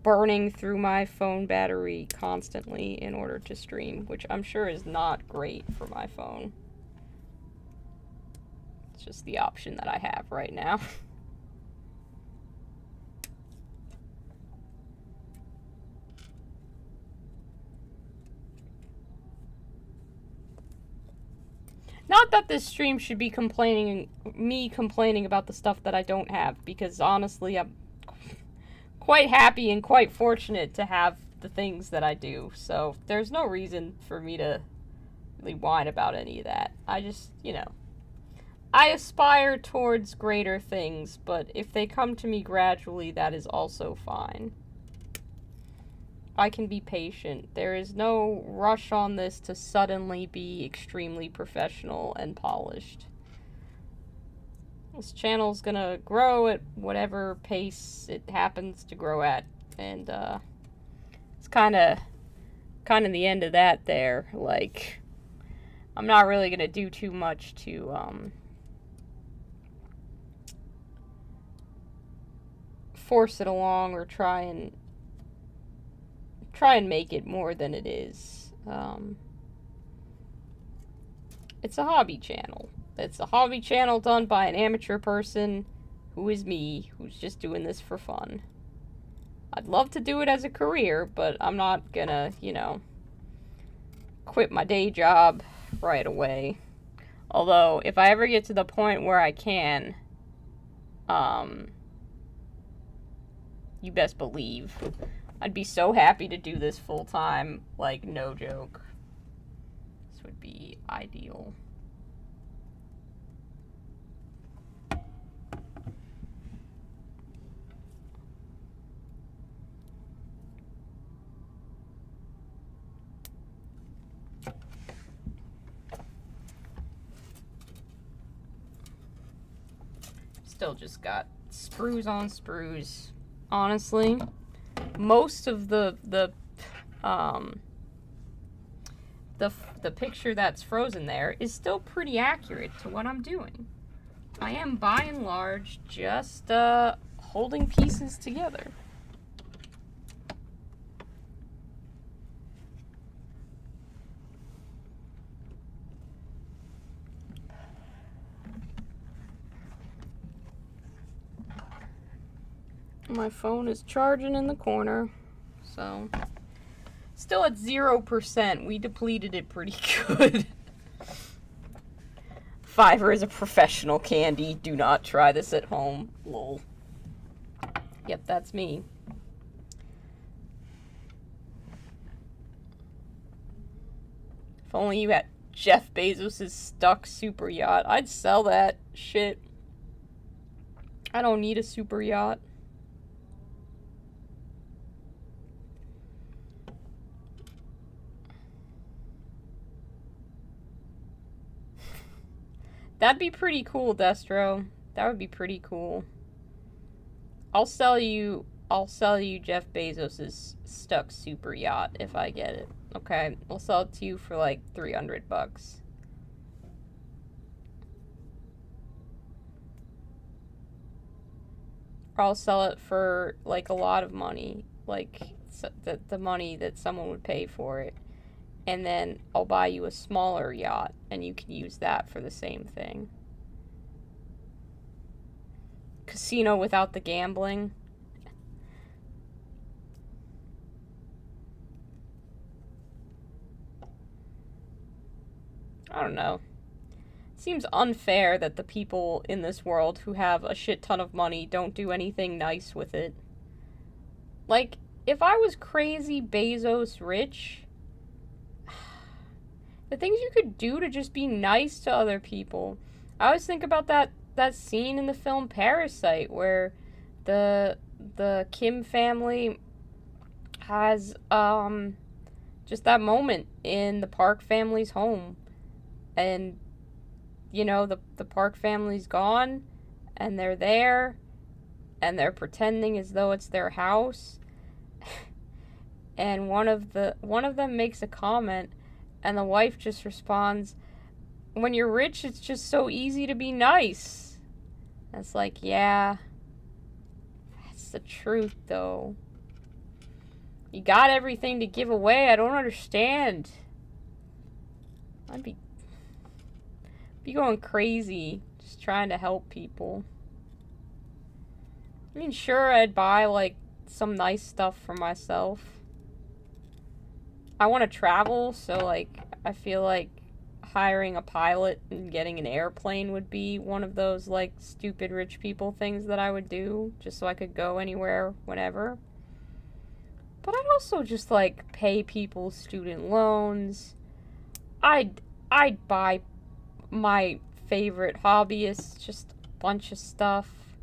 burning through my phone battery constantly in order to stream, which I'm sure is not great for my phone. It's just the option that I have right now. Not that this stream should be me complaining about the stuff that I don't have, because honestly, I'm quite happy and quite fortunate to have the things that I do. So there's no reason for me to really whine about any of that. I just, you know, I aspire towards greater things, but if they come to me gradually, that is also fine. I can be patient. There is no rush on this to suddenly be extremely professional and polished. This channel's gonna grow at whatever pace it happens to grow at, and it's kind of the end of that there. Like, I'm not really gonna do too much to force it along or try and make it more than it is. It's a hobby channel. It's a hobby channel done by an amateur person who is me, who's just doing this for fun. I'd love to do it as a career, but I'm not gonna, you know, quit my day job right away. Although, if I ever get to the point where I can, you best believe I'd be so happy to do this full time, like, no joke. This would be ideal. Still just got sprues on sprues. Honestly, most of the picture that's frozen there is still pretty accurate to what I'm doing. I am by and large just holding pieces together. My phone is charging in the corner, so still at 0%. We depleted it pretty good. Fiverr is a professional candy. Do not try this at home. Lol. Yep, that's me. If only you had Jeff Bezos' stuck super yacht. I'd sell that shit. I don't need a super yacht. That'd be pretty cool, Destro. That would be pretty cool. I'll sell you Jeff Bezos' stuck super yacht if I get it. Okay, I'll sell it to you for like $300. Or I'll sell it for like a lot of money, like the money that someone would pay for it. And then I'll buy you a smaller yacht, and you can use that for the same thing. Casino without the gambling. I don't know. Seems unfair that the people in this world who have a shit ton of money don't do anything nice with it. Like, if I was crazy Bezos rich, the things you could do to just be nice to other people. I always think about that scene in the film Parasite where the Kim family has just that moment in the Park family's home. And, you know, the Park family's gone, and they're there, and they're pretending as though it's their house. And one of them makes a comment, and the wife just responds, "When you're rich, it's just so easy to be nice." It's like, yeah, that's the truth, though. You got everything to give away. I don't understand. I'd be going crazy just trying to help people. I mean, sure, I'd buy, like, some nice stuff for myself. I want to travel, so, like, I feel like hiring a pilot and getting an airplane would be one of those, like, stupid rich people things that I would do, just so I could go anywhere, whenever. But I'd also just, like, pay people's student loans. I'd buy my favorite hobbyists just a bunch of stuff.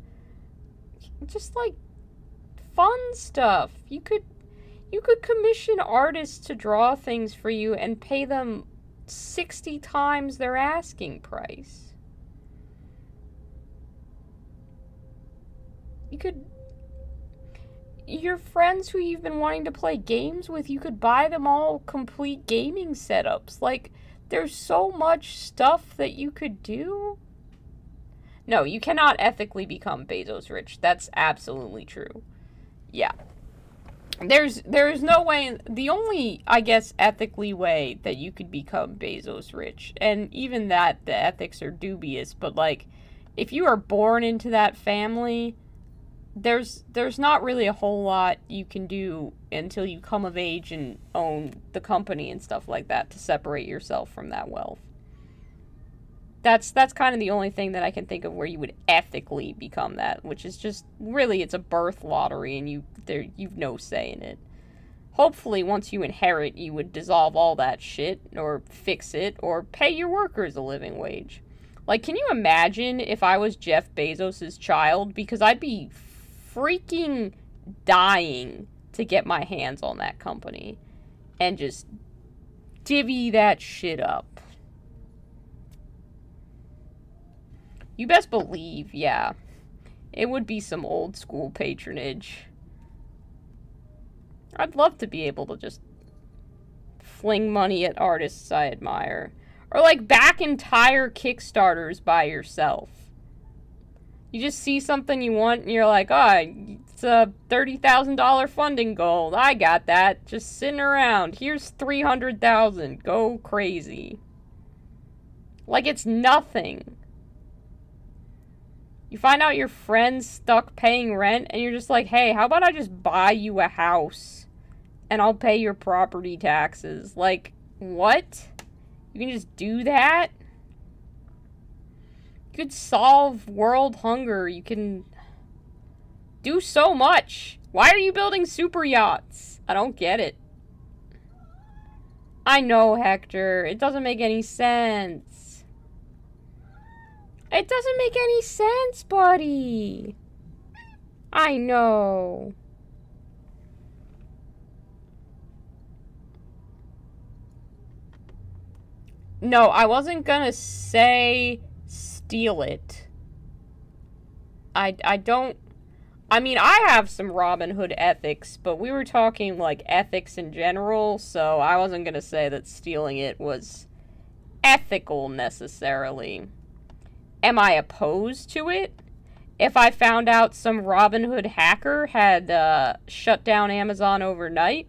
Just, like, fun stuff. You could commission artists to draw things for you and pay them 60 times their asking price. Your friends who you've been wanting to play games with, you could buy them all complete gaming setups. Like, there's so much stuff that you could do. No, you cannot ethically become Bezos rich. That's absolutely true. Yeah. There's no way. The only, I guess, ethically way that you could become Bezos rich, and even that, the ethics are dubious, but, like, if you are born into that family, there's not really a whole lot you can do until you come of age and own the company and stuff like that to separate yourself from that wealth. That's kind of the only thing that I can think of where you would ethically become that, which is just really it's a birth lottery and you've no say in it. Hopefully, once you inherit, you would dissolve all that shit, or fix it, or pay your workers a living wage. Like, can you imagine if I was Jeff Bezos' child? Because I'd be freaking dying to get my hands on that company and just divvy that shit up. You best believe, yeah, it would be some old school patronage. I'd love to be able to just fling money at artists I admire. Or, like, back entire Kickstarters by yourself. You just see something you want and you're like, oh, it's a $30,000 funding goal. I got that. Just sitting around. Here's $300,000. Go crazy. Like it's nothing. You find out your friend's stuck paying rent and you're just like, hey, how about I just buy you a house? And I'll pay your property taxes. Like, what? You can just do that? You could solve world hunger. You can do so much. Why are you building super yachts? I don't get it. I know, Hector. It doesn't make any sense. It doesn't make any sense, buddy. I know. No, I wasn't gonna say steal it. I don't... I mean, I have some Robin Hood ethics, but we were talking, like, ethics in general, so I wasn't gonna say that stealing it was ethical, necessarily. Am I opposed to it? If I found out some Robin Hood hacker had shut down Amazon overnight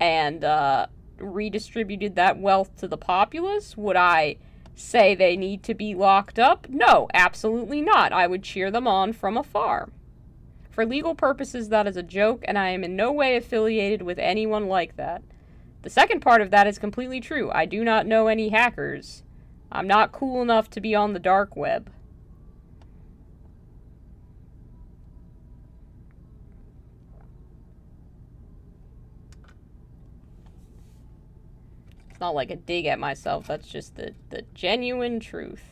and redistributed that wealth to the populace, would I say they need to be locked up? No, absolutely not. I would cheer them on from afar. For legal purposes, that is a joke, and I am in no way affiliated with anyone like that. The second part of that is completely true. I do not know any hackers. I'm not cool enough to be on the dark web. It's not like a dig at myself, that's just the genuine truth.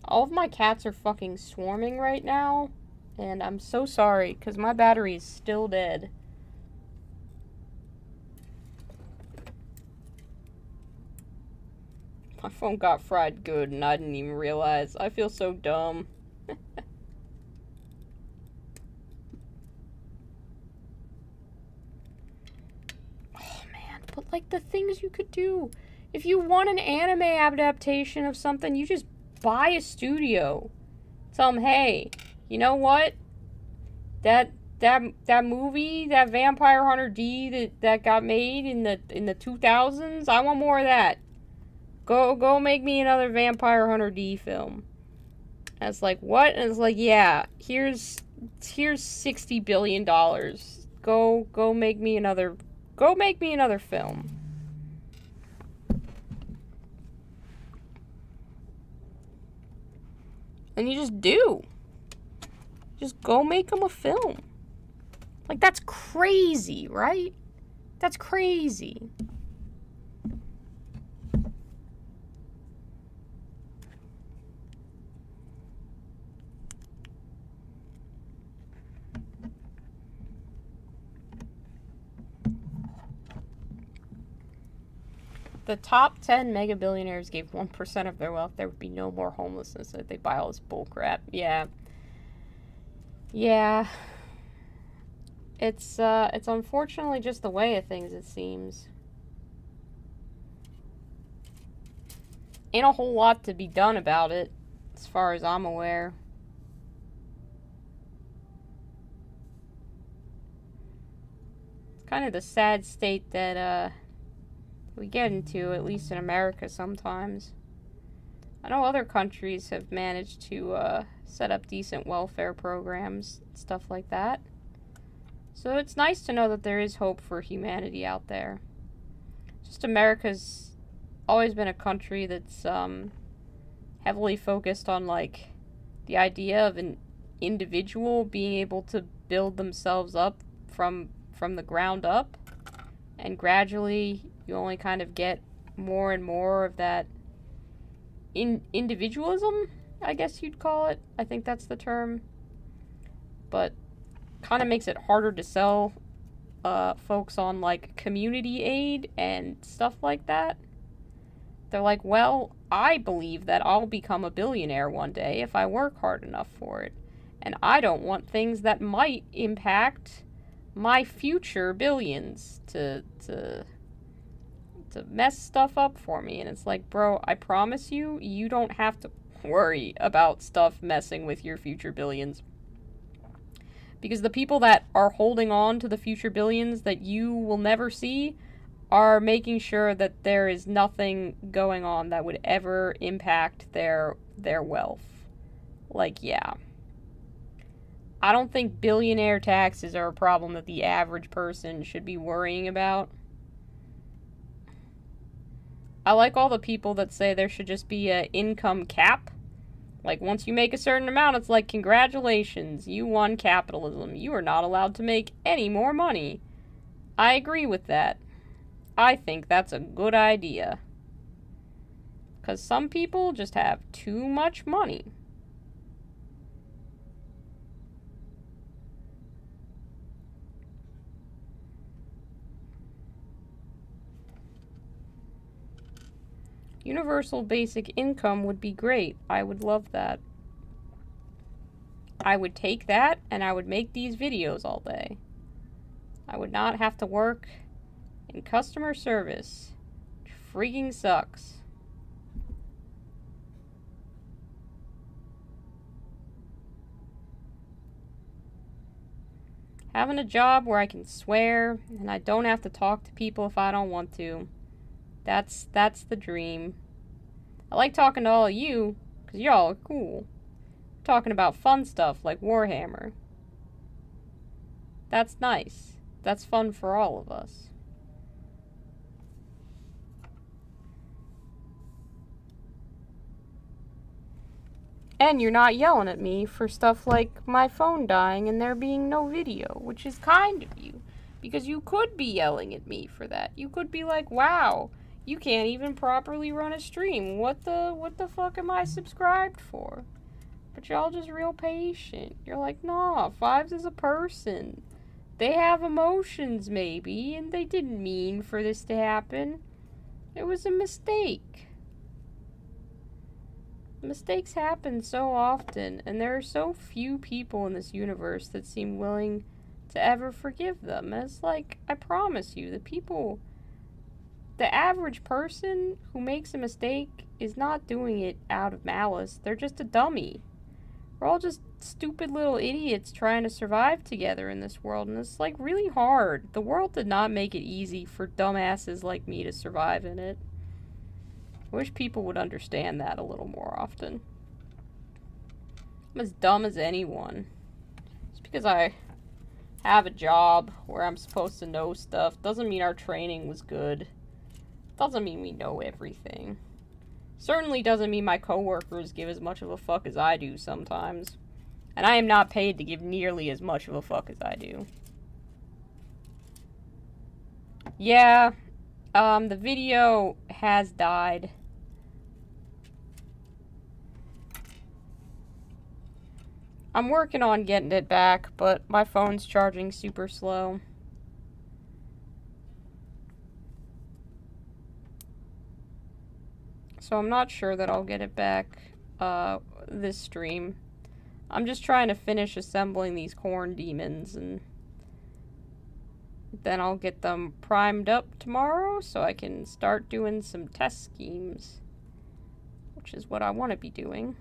All of my cats are fucking swarming right now, and I'm so sorry, because my battery is still dead. My phone got fried good, and I didn't even realize. I feel so dumb. But, like, the things you could do. If you want an anime adaptation of something, you just buy a studio. Tell them, hey, you know what? That movie, that Vampire Hunter D that got made in the 2000s, I want more of that. Go make me another Vampire Hunter D film. And it's like, what? And it's like, yeah, here's $60 billion. Go make me another... Go make me another film. And you just do. Just go make them a film. Like, that's crazy, right? That's crazy. The top 10 mega billionaires gave 1% of their wealth, there would be no more homelessness if they buy all this bullcrap. Yeah. Yeah. It's unfortunately just the way of things, it seems. Ain't a whole lot to be done about it, as far as I'm aware. It's kind of the sad state that, we get into, at least in America sometimes. I know other countries have managed to set up decent welfare programs, stuff like that. So it's nice to know that there is hope for humanity out there. Just America's always been a country that's heavily focused on, like, the idea of an individual being able to build themselves up from the ground up, and gradually you only kind of get more and more of that individualism, I guess you'd call it. I think that's the term. But kind of makes it harder to sell folks on, like, community aid and stuff like that. They're like, well, I believe that I'll become a billionaire one day if I work hard enough for it. And I don't want things that might impact my future billions to mess stuff up for me. And it's like, bro, I promise you, you don't have to worry about stuff messing with your future billions. Because the people that are holding on to the future billions that you will never see are making sure that there is nothing going on that would ever impact their wealth. Like, yeah. I don't think billionaire taxes are a problem that the average person should be worrying about. I like all the people that say there should just be an income cap. Like, once you make a certain amount, it's like, congratulations, you won capitalism. You are not allowed to make any more money. I agree with that. I think that's a good idea. Because some people just have too much money. Universal basic income would be great. I would love that. I would take that and I would make these videos all day. I would not have to work in customer service. Which freaking sucks. Having a job where I can swear and I don't have to talk to people if I don't want to. That's the dream. I like talking to all of you, because y'all are cool. We're talking about fun stuff like Warhammer. That's nice. That's fun for all of us. And you're not yelling at me for stuff like my phone dying and there being no video, which is kind of you. Because you could be yelling at me for that. You could be like, wow, you can't even properly run a stream. What the fuck am I subscribed for? But y'all just real patient. You're like, nah, Fives is a person. They have emotions, maybe, and they didn't mean for this to happen. It was a mistake. Mistakes happen so often, and there are so few people in this universe that seem willing to ever forgive them. And it's like, I promise you, the average person who makes a mistake is not doing it out of malice. They're just a dummy. We're all just stupid little idiots trying to survive together in this world, and it's, like, really hard. The world did not make it easy for dumbasses like me to survive in it. I wish people would understand that a little more often. I'm as dumb as anyone. Just because I have a job where I'm supposed to know stuff doesn't mean our training was good. Doesn't mean we know everything. Certainly doesn't mean my coworkers give as much of a fuck as I do sometimes. And I am not paid to give nearly as much of a fuck as I do. Yeah, the video has died. I'm working on getting it back, but my phone's charging super slow. So I'm not sure that I'll get it back this stream. I'm just trying to finish assembling these corn demons, and then I'll get them primed up tomorrow so I can start doing some test schemes, which is what I want to be doing.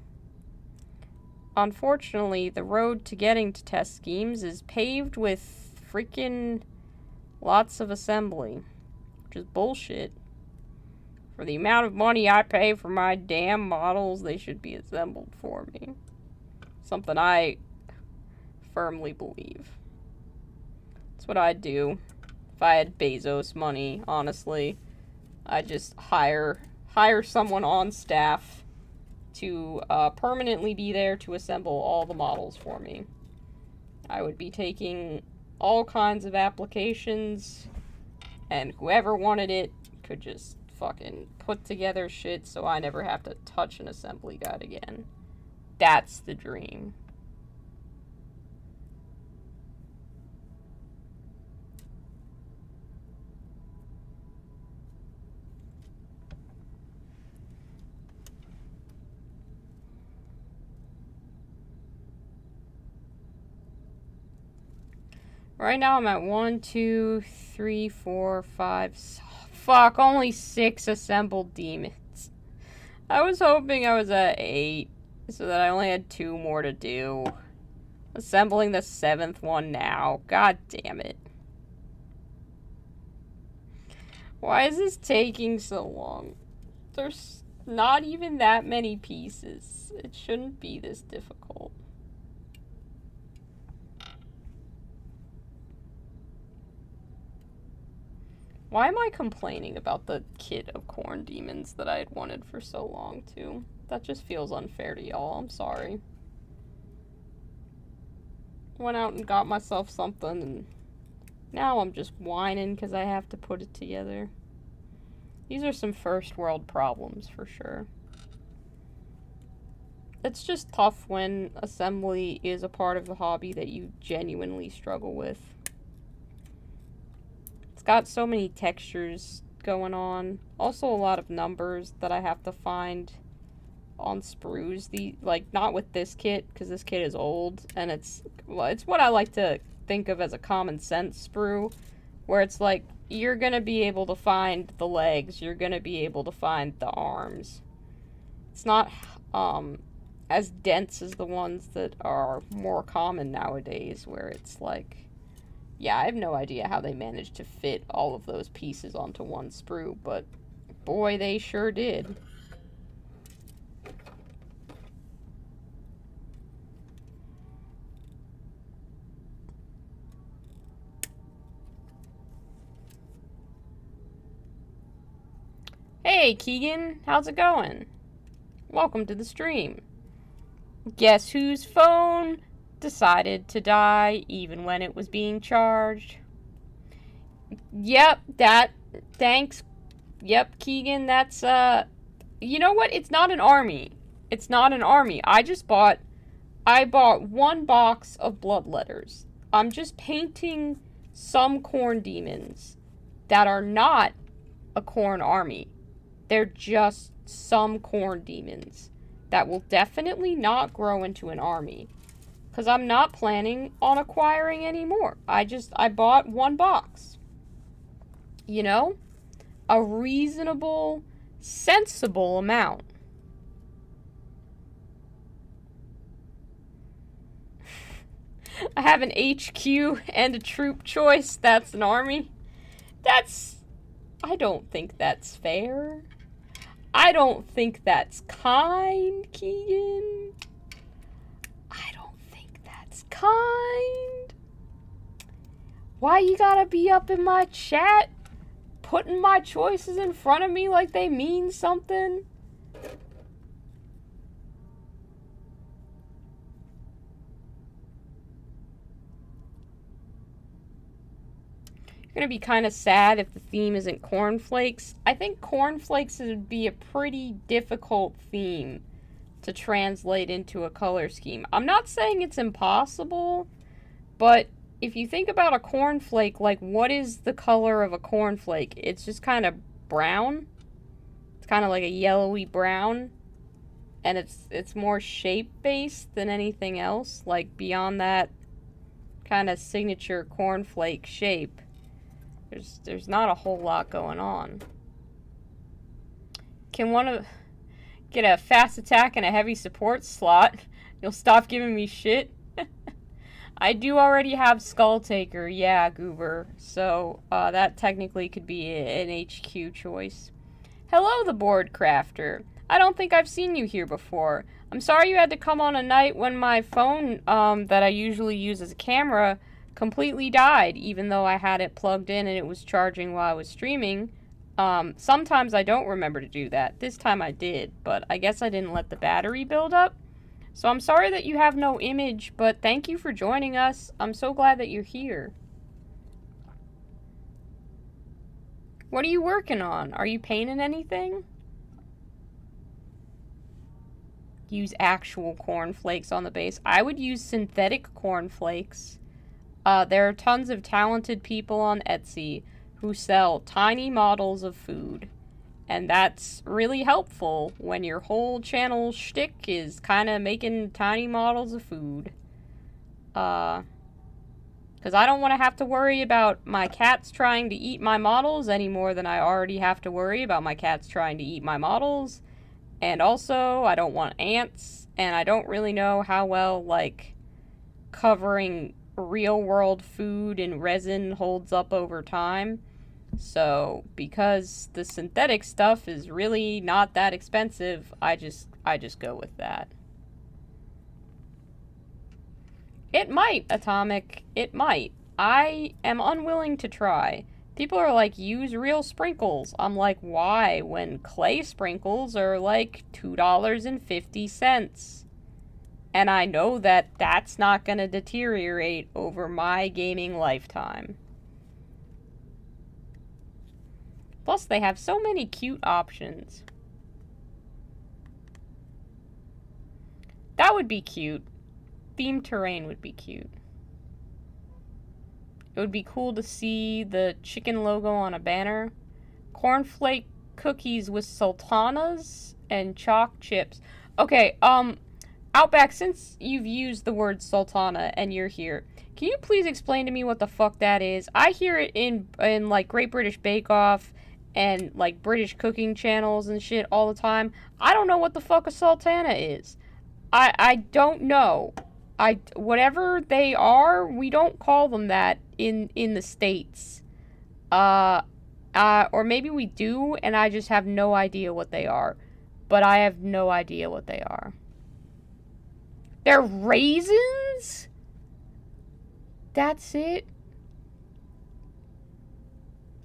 Unfortunately, the road to getting to test schemes is paved with freaking lots of assembly, which is bullshit. For the amount of money I pay for my damn models, they should be assembled for me. Something I firmly believe. That's what I'd do if I had Bezos money, honestly. I'd just hire someone on staff to permanently be there to assemble all the models for me. I would be taking all kinds of applications, and whoever wanted it could just fucking put together shit so I never have to touch an assembly guide again. That's the dream. Right now I'm at 1, 2, 3, 4, 5... Fuck, only 6 assembled demons. I was hoping I was at 8, so that I only had 2 more to do. Assembling the 7th one now. God damn it. Why is this taking so long? There's not even that many pieces. It shouldn't be this difficult. Why am I complaining about the kit of corn demons that I had wanted for so long, too? That just feels unfair to y'all. I'm sorry. Went out and got myself something, and now I'm just whining because I have to put it together. These are some first world problems, for sure. It's just tough when assembly is a part of the hobby that you genuinely struggle with. Got so many textures going on. Also a lot of numbers that I have to find on sprues. Not with this kit, because this kit is old, and it's what I like to think of as a common sense sprue, where it's like, you're gonna be able to find the legs, you're gonna be able to find the arms. It's not as dense as the ones that are more common nowadays, where it's like, yeah, I have no idea how they managed to fit all of those pieces onto one sprue, but boy, they sure did. Hey, Keegan, how's it going? Welcome to the stream. Guess whose phone decided to die even when it was being charged? Yep, thanks. Yep, Keegan, that's, you know what? It's not an army. It's not an army. I bought 1 box of blood letters. I'm just painting some corn demons that are not a corn army. They're just some corn demons that will definitely not grow into an army. Because I'm not planning on acquiring any more. I bought 1 box. You know? A reasonable, sensible amount. I have an HQ and a troop choice. That's an army. I don't think that's fair. I don't think that's kind, Keegan. I don't think that's kind. Why you gotta be up in my chat, putting my choices in front of me like they mean something? You're gonna be kind of sad if the theme isn't cornflakes. I think cornflakes would be a pretty difficult theme to translate into a color scheme. I'm not saying it's impossible, but if you think about a cornflake, like, what is the color of a cornflake? It's just kind of brown. It's kind of like a yellowy brown, and it's more shape-based than anything else. Like, beyond that kind of signature cornflake shape, there's not a whole lot going on. Can one get a fast attack and a heavy support slot? You'll stop giving me shit? I do already have Skull Taker, yeah, Goober. So, that technically could be an HQ choice. Hello, the board crafter. I don't think I've seen you here before. I'm sorry you had to come on a night when my phone, that I usually use as a camera, completely died, even though I had it plugged in and it was charging while I was streaming. Sometimes I don't remember to do that. This time I did, but I guess I didn't let the battery build up. So I'm sorry that you have no image, but thank you for joining us. I'm so glad that you're here. What are you working on? Are you painting anything? Use actual cornflakes on the base. I would use synthetic cornflakes. There are tons of talented people on Etsy who sell tiny models of food. And that's really helpful when your whole channel shtick is kind of making tiny models of food. Because I don't want to have to worry about my cats trying to eat my models any more than I already have to worry about my cats trying to eat my models. And also, I don't want ants, and I don't really know how well, like, covering real-world food in resin holds up over time. So, because the synthetic stuff is really not that expensive, I just go with that. It might, Atomic. It might. I am unwilling to try. People are like, use real sprinkles. I'm like, why? When clay sprinkles are like $2.50. And I know that that's not going to deteriorate over my gaming lifetime. Plus, they have so many cute options. That would be cute. Themed terrain would be cute. It would be cool to see the chicken logo on a banner. Cornflake cookies with sultanas and chalk chips. Okay, Outback, since you've used the word sultana and you're here, can you please explain to me what the fuck that is? I hear it in like Great British Bake Off and like British cooking channels and shit all the time. I don't know what the fuck a sultana is. I don't know. Whatever they are, we don't call them that in the States. Or maybe we do, and I just have no idea what they are. But I have no idea what they are. They're raisins? That's it?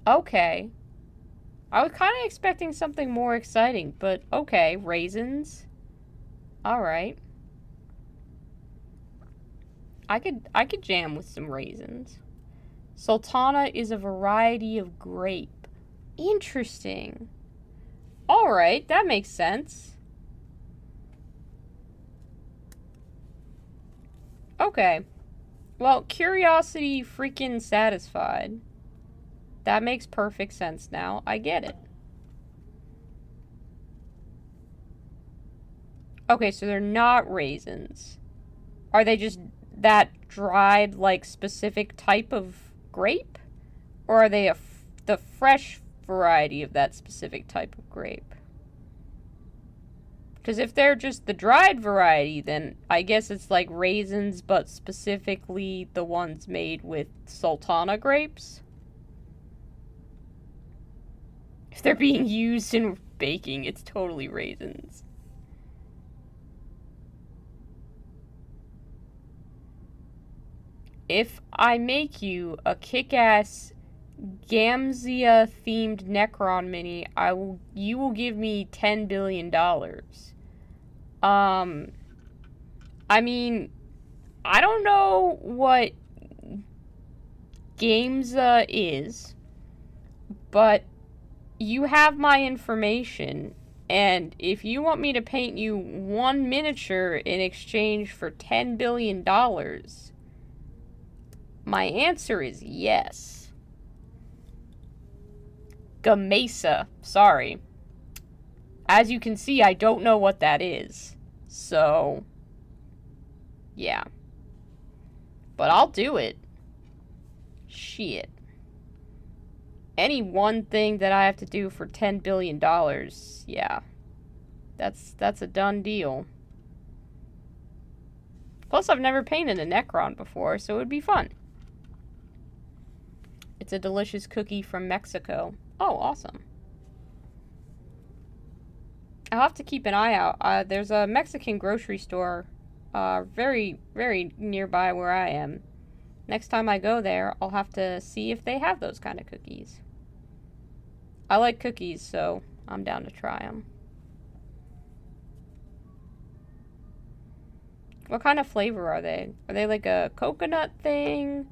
Okay. I was kind of expecting something more exciting, but okay, raisins. Alright. I could jam with some raisins. Sultana is a variety of grape. Interesting. Alright, that makes sense. Okay. Well, curiosity freaking satisfied. That makes perfect sense now. I get it. Okay, so they're not raisins. Are they just that dried, like, specific type of grape? Or are they the fresh variety of that specific type of grape? Because if they're just the dried variety, then I guess it's like raisins, but specifically the ones made with sultana grapes. If they're being used in baking, it's totally raisins. If I make you a kick-ass Gamzea-themed Necron mini, you will give me $10 billion. I mean, I don't know what Gamzea is, but you have my information, and if you want me to paint you one miniature in exchange for $10 billion, my answer is yes. Gamesa. Sorry. As you can see, I don't know what that is. So, yeah. But I'll do it. Shit. Any one thing that I have to do for $10 billion, yeah. That's a done deal. Plus, I've never painted a Necron before, so it would be fun. It's a delicious cookie from Mexico. Oh, awesome. I'll have to keep an eye out. There's a Mexican grocery store very, very nearby where I am. Next time I go there, I'll have to see if they have those kind of cookies. I like cookies, so I'm down to try them. What kind of flavor are they? Are they like a coconut thing?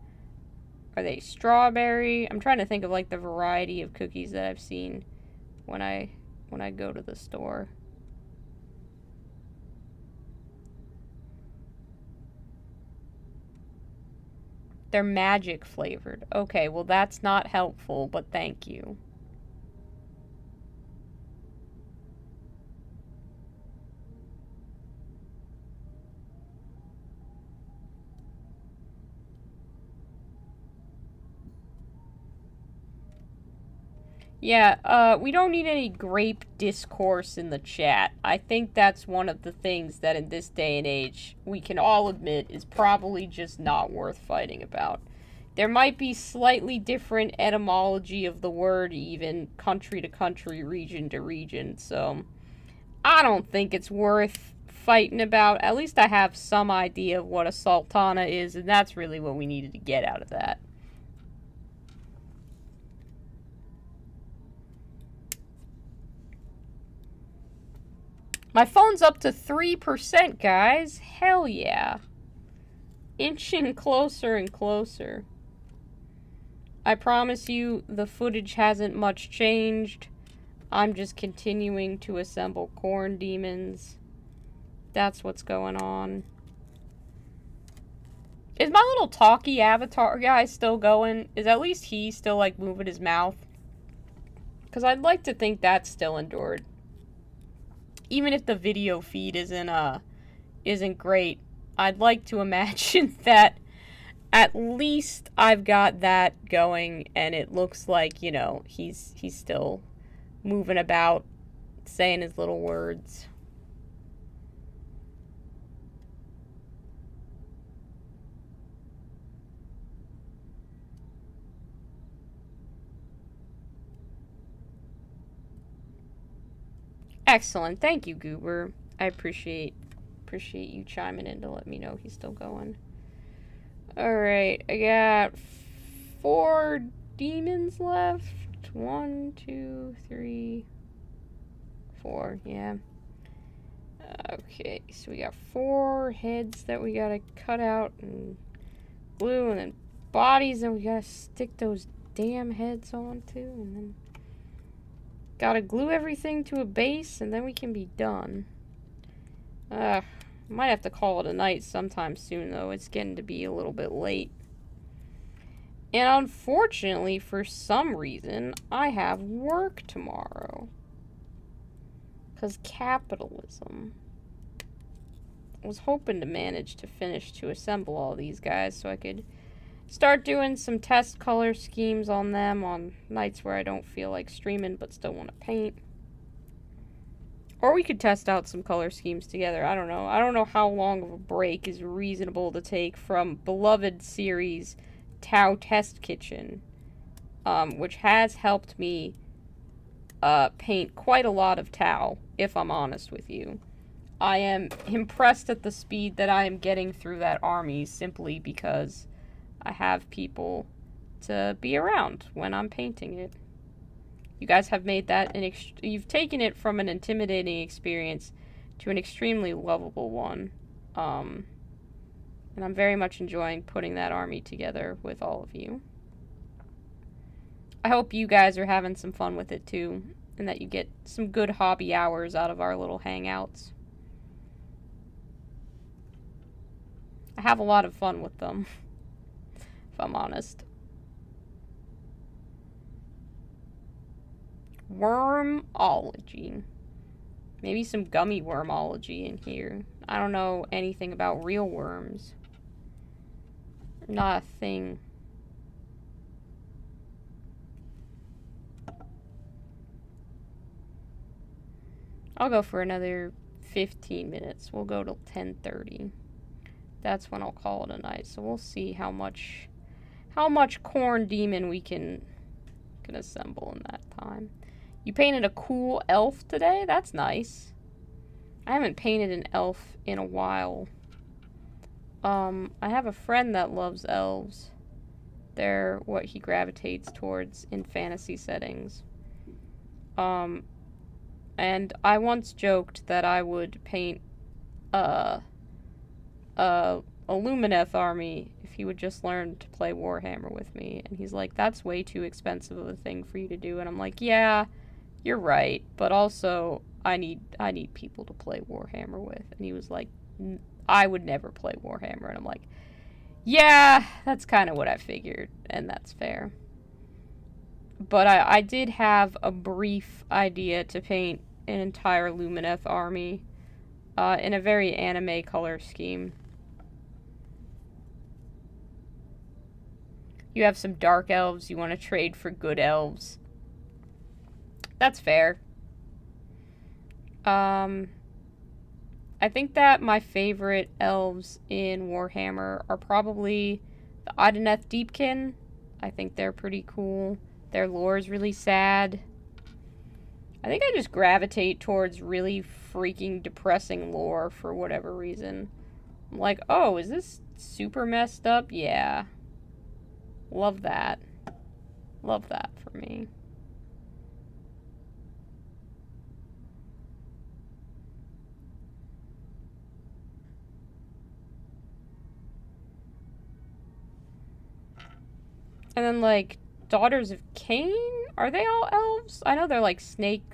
Are they strawberry? I'm trying to think of like the variety of cookies that I've seen when I go to the store. They're magic flavored. Okay, well that's not helpful, but thank you. Yeah, we don't need any grape discourse in the chat. I think that's one of the things that in this day and age, we can all admit is probably just not worth fighting about. There might be slightly different etymology of the word, even country to country, region to region, so I don't think it's worth fighting about. At least I have some idea of what a sultana is, and that's really what we needed to get out of that. My phone's up to 3%, guys. Hell yeah. Inching closer and closer. I promise you, the footage hasn't much changed. I'm just continuing to assemble corn demons. That's what's going on. Is my little talky avatar guy still going? Is at least he still, like, moving his mouth? Because I'd like to think that's still endured. Even if the video feed isn't great, I'd like to imagine that at least I've got that going, and it looks like, you know, he's still moving about, saying his little words. Excellent. Thank you, Goober. I appreciate you chiming in to let me know he's still going. Alright, I got 4 demons left. 1, 2, 3, 4, yeah. Okay, so we got 4 heads that we gotta cut out and glue, and then bodies that we gotta stick those damn heads onto, and then gotta glue everything to a base, and then we can be done. Might have to call it a night sometime soon, though. It's getting to be a little bit late. And unfortunately, for some reason, I have work tomorrow. 'Cause capitalism. I was hoping to manage to finish to assemble all these guys so I could start doing some test color schemes on them on nights where I don't feel like streaming but still want to paint. Or we could test out some color schemes together. I don't know. I don't know how long of a break is reasonable to take from beloved series Tau Test Kitchen, which has helped me paint quite a lot of Tau, if I'm honest with you. I am impressed at the speed that I am getting through that army simply because I have people to be around when I'm painting it. You guys have made that you've taken it from an intimidating experience to an extremely lovable one. And I'm very much enjoying putting that army together with all of you. I hope you guys are having some fun with it too, and that you get some good hobby hours out of our little hangouts. I have a lot of fun with them, if I'm honest. Wormology. Maybe some gummy wormology in here. I don't know anything about real worms. Not a thing. I'll go for another 15 minutes. We'll go till 10:30. That's when I'll call it a night. So we'll see how much corn demon we can assemble in that time. You painted a cool elf today? That's nice. I haven't painted an elf in a while. I have a friend that loves elves. They're what he gravitates towards in fantasy settings. And I once joked that I would paint a Lumineth army if he would just learn to play Warhammer with me. And he's like, that's way too expensive of a thing for you to do. And I'm like, yeah, you're right, but also I need people to play Warhammer with. And he was like, I would never play Warhammer. And I'm like, yeah, that's kind of what I figured, and that's fair. But I did have a brief idea to paint an entire Lumineth army in a very anime color scheme. You have some dark elves you want to trade for good elves. That's fair. I think that my favorite elves in Warhammer are probably the Adoneth Deepkin. I think they're pretty cool. Their lore is really sad. I think I just gravitate towards really freaking depressing lore for whatever reason. I'm like, oh, is this super messed up? Yeah. Love that. Love that for me. And then, like, Daughters of Cain? Are they all elves? I know they're, like, snake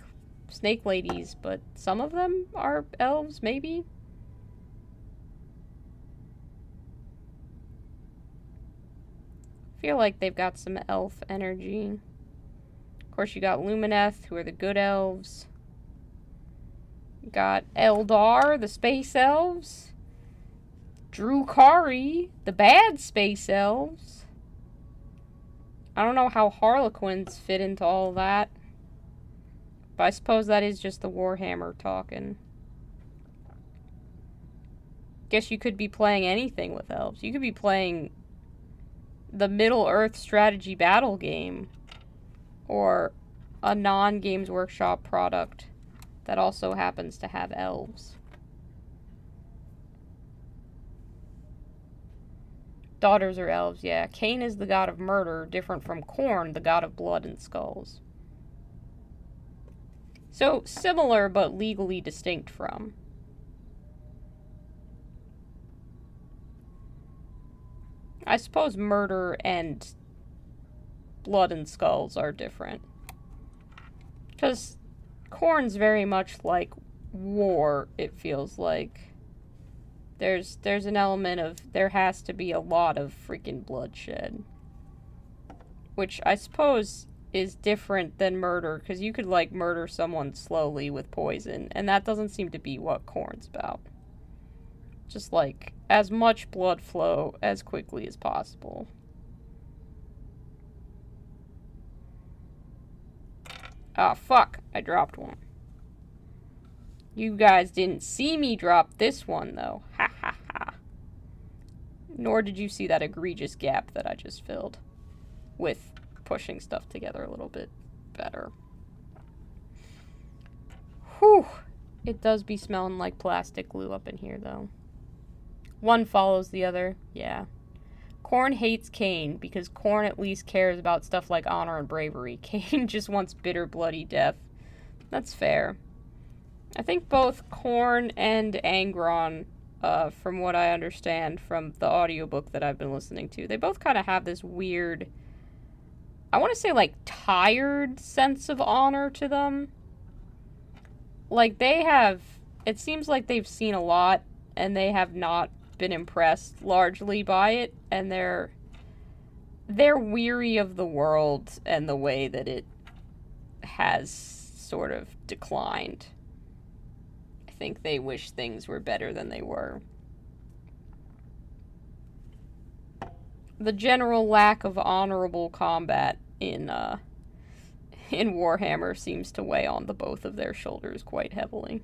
ladies, but some of them are elves, maybe? I feel like they've got some elf energy. Of course, you got Lumineth, who are the good elves. You got Eldar, the space elves. Drukhari, the bad space elves. I don't know how Harlequins fit into all that. But I suppose that is just the Warhammer talking. Guess you could be playing anything with elves. You could be playing the Middle-earth strategy battle game. Or a non-Games Workshop product that also happens to have elves. Daughters are elves, yeah. Cain is the god of murder, different from Khorne, the god of blood and skulls. So, similar but legally distinct from. I suppose murder and blood and skulls are different. Because Khorne's very much like war, it feels like. There's an element of there has to be a lot of freaking bloodshed. Which I suppose is different than murder, because you could, like, murder someone slowly with poison, and that doesn't seem to be what Khorne's about. Just, like, as much blood flow as quickly as possible. Ah, fuck. I dropped one. You guys didn't see me drop this one, though. Ha ha ha. Nor did you see that egregious gap that I just filled. With pushing stuff together a little bit better. Whew. It does be smelling like plastic glue up in here, though. One follows the other. Yeah. Khorne hates Cain, because Khorne at least cares about stuff like honor and bravery. Cain just wants bitter, bloody death. That's fair. I think both Khorne and Angron, from what I understand from the audiobook that I've been listening to, they both kind of have this weird, I want to say, like, tired sense of honor to them. Like, they have, it seems like they've seen a lot, and they have not been impressed largely by it, and they're weary of the world and the way that it has sort of declined. I think they wish things were better than they were. The general lack of honorable combat in Warhammer seems to weigh on the both of their shoulders quite heavily.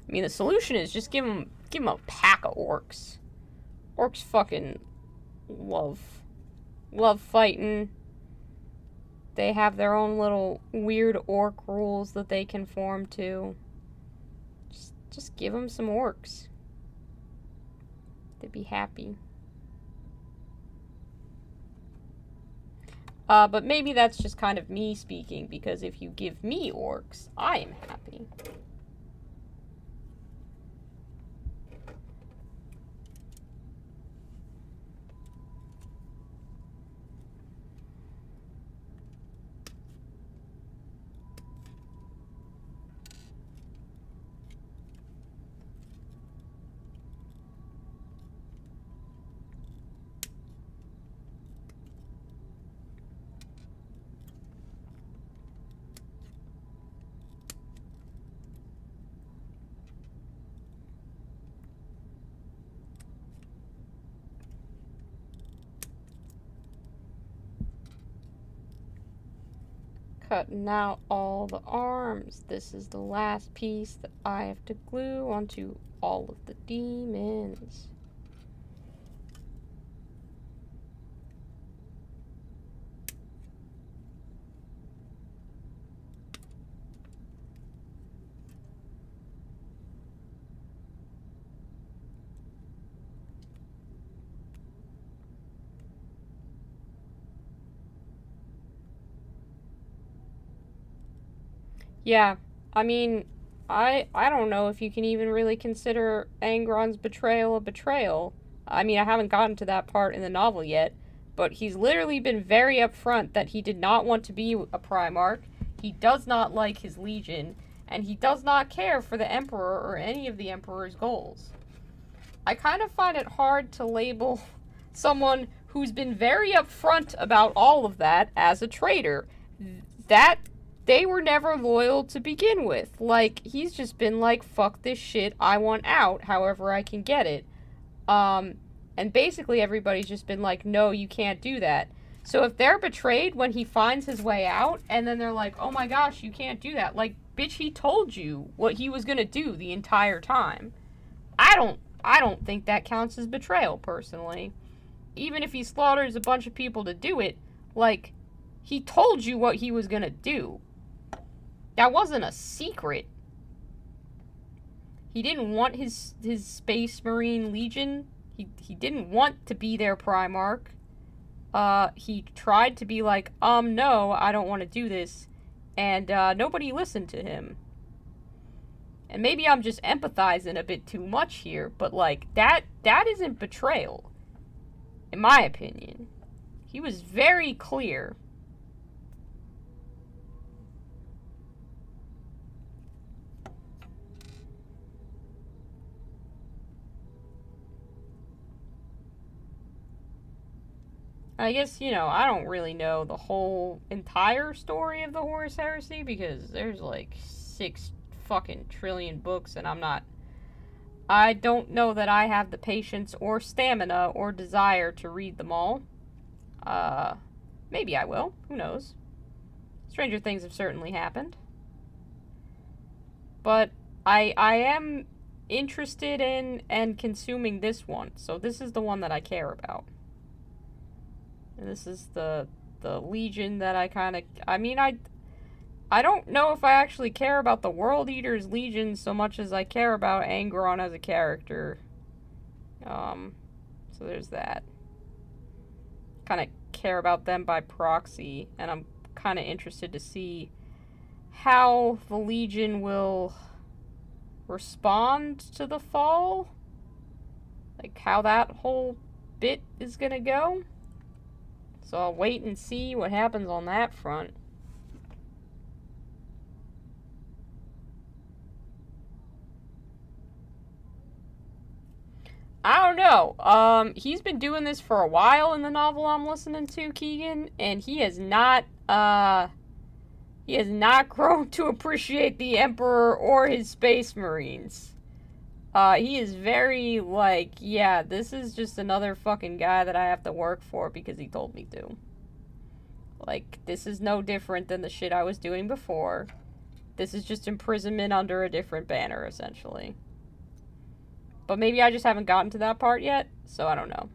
I mean, the solution is just give them a pack of orcs. Orcs fucking love love fighting. They have their own little weird orc rules that they conform to. Just give them some orcs. They'd be happy. But maybe that's just kind of me speaking, because if you give me orcs, I am happy. Cutting out all the arms. This is the last piece that I have to glue onto all of the demons. Yeah, I mean, I don't know if you can even really consider Angron's betrayal a betrayal. I mean, I haven't gotten to that part in the novel yet, but he's literally been very upfront that he did not want to be a Primarch. He does not like his Legion, and he does not care for the Emperor or any of the Emperor's goals. I kind of find it hard to label someone who's been very upfront about all of that as a traitor. That they were never loyal to begin with. Like, he's just been like, fuck this shit, I want out however I can get it. And basically everybody's just been like, no, you can't do that. So if they're betrayed when he finds his way out, and then they're like, oh my gosh, you can't do that. Like, bitch, he told you what he was gonna do the entire time. I don't think that counts as betrayal, personally. Even if he slaughters a bunch of people to do it, like, he told you what he was gonna do. That wasn't a secret. He didn't want his Space Marine Legion. He didn't want to be their Primarch. He tried to be like, no, I don't want to do this. And nobody listened to him. And maybe I'm just empathizing a bit too much here, but like, that isn't betrayal. In my opinion. He was very clear. I guess, you know, I don't really know the whole entire story of the Horus Heresy, because there's like 6 fucking trillion books, and I don't know that I have the patience or stamina or desire to read them all. Maybe I will. Who knows? Stranger things have certainly happened. But I am interested in and consuming this one, so this is the one that I care about. And this is the Legion that I kind of... I mean, I don't know if I actually care about the World Eater's Legion so much as I care about Angron as a character. So there's that. Kind of care about them by proxy, and I'm kind of interested to see how the Legion will respond to the fall. Like, how that whole bit is gonna go. So I'll wait and see what happens on that front. I don't know. He's been doing this for a while in the novel I'm listening to, Keegan, and he has not grown to appreciate the Emperor or his Space Marines. He is very, like, yeah, this is just another fucking guy that I have to work for because he told me to. Like, this is no different than the shit I was doing before. This is just imprisonment under a different banner, essentially. But maybe I just haven't gotten to that part yet, so I don't know.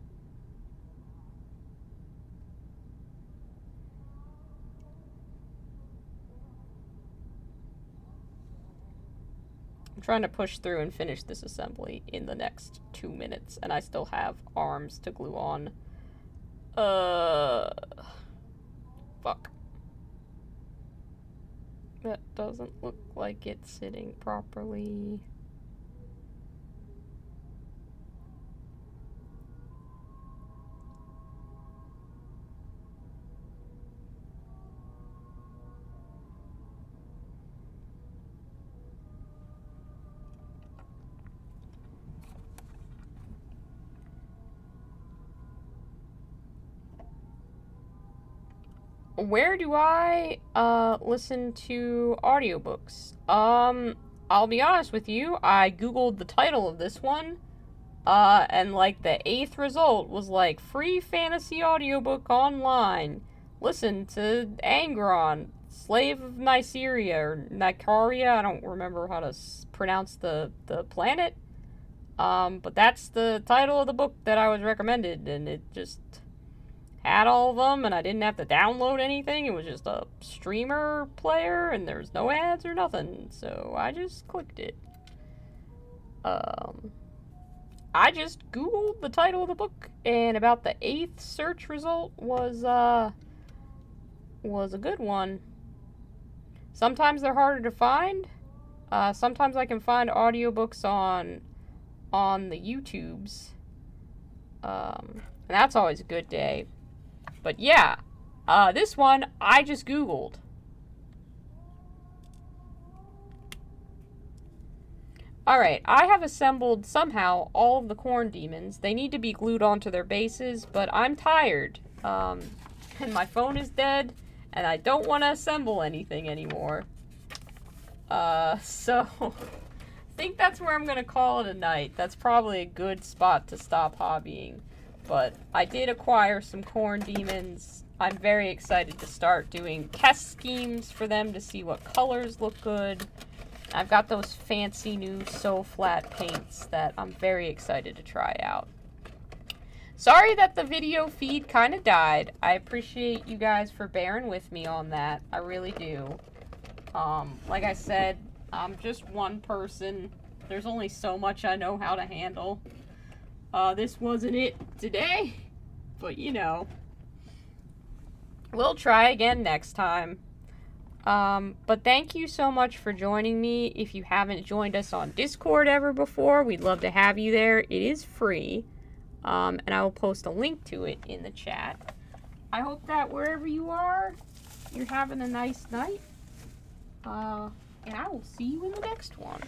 trying to push through and finish this assembly in the next 2 minutes, and I still have arms to glue on. Fuck. That doesn't look like it's sitting properly. Where do I listen to audiobooks? I'll be honest with you, I googled the title of this one, and like the 8th result was like free fantasy audiobook online. Listen to Angron, Slave of Nyceria or Nicaria. I don't remember how to pronounce the planet. But that's the title of the book that I was recommended, and it just had all of them, and I didn't have to download anything. It was just a streamer player, and there was no ads or nothing, so I just clicked it. I just googled the title of the book, and about the 8th search result was a good one. Sometimes they're harder to find. Sometimes I can find audiobooks on the YouTubes. And that's always a good day. But yeah, this one I just googled. Alright, I have assembled somehow all of the corn demons. They need to be glued onto their bases, but I'm tired. And my phone is dead, and I don't want to assemble anything anymore. So I think that's where I'm going to call it a night. That's probably a good spot to stop hobbying. But I did acquire some corn demons. I'm very excited to start doing test schemes for them to see what colors look good. I've got those fancy new So Flat paints that I'm very excited to try out. Sorry that the video feed kind of died. I appreciate you guys for bearing with me on that. I really do. Like I said, I'm just one person. There's only so much I know how to handle. This wasn't it today, but you know, we'll try again next time. But thank you so much for joining me. If you haven't joined us on Discord ever before, we'd love to have you there. It is free, and I will post a link to it in the chat. I hope that wherever you are, you're having a nice night, and I will see you in the next one.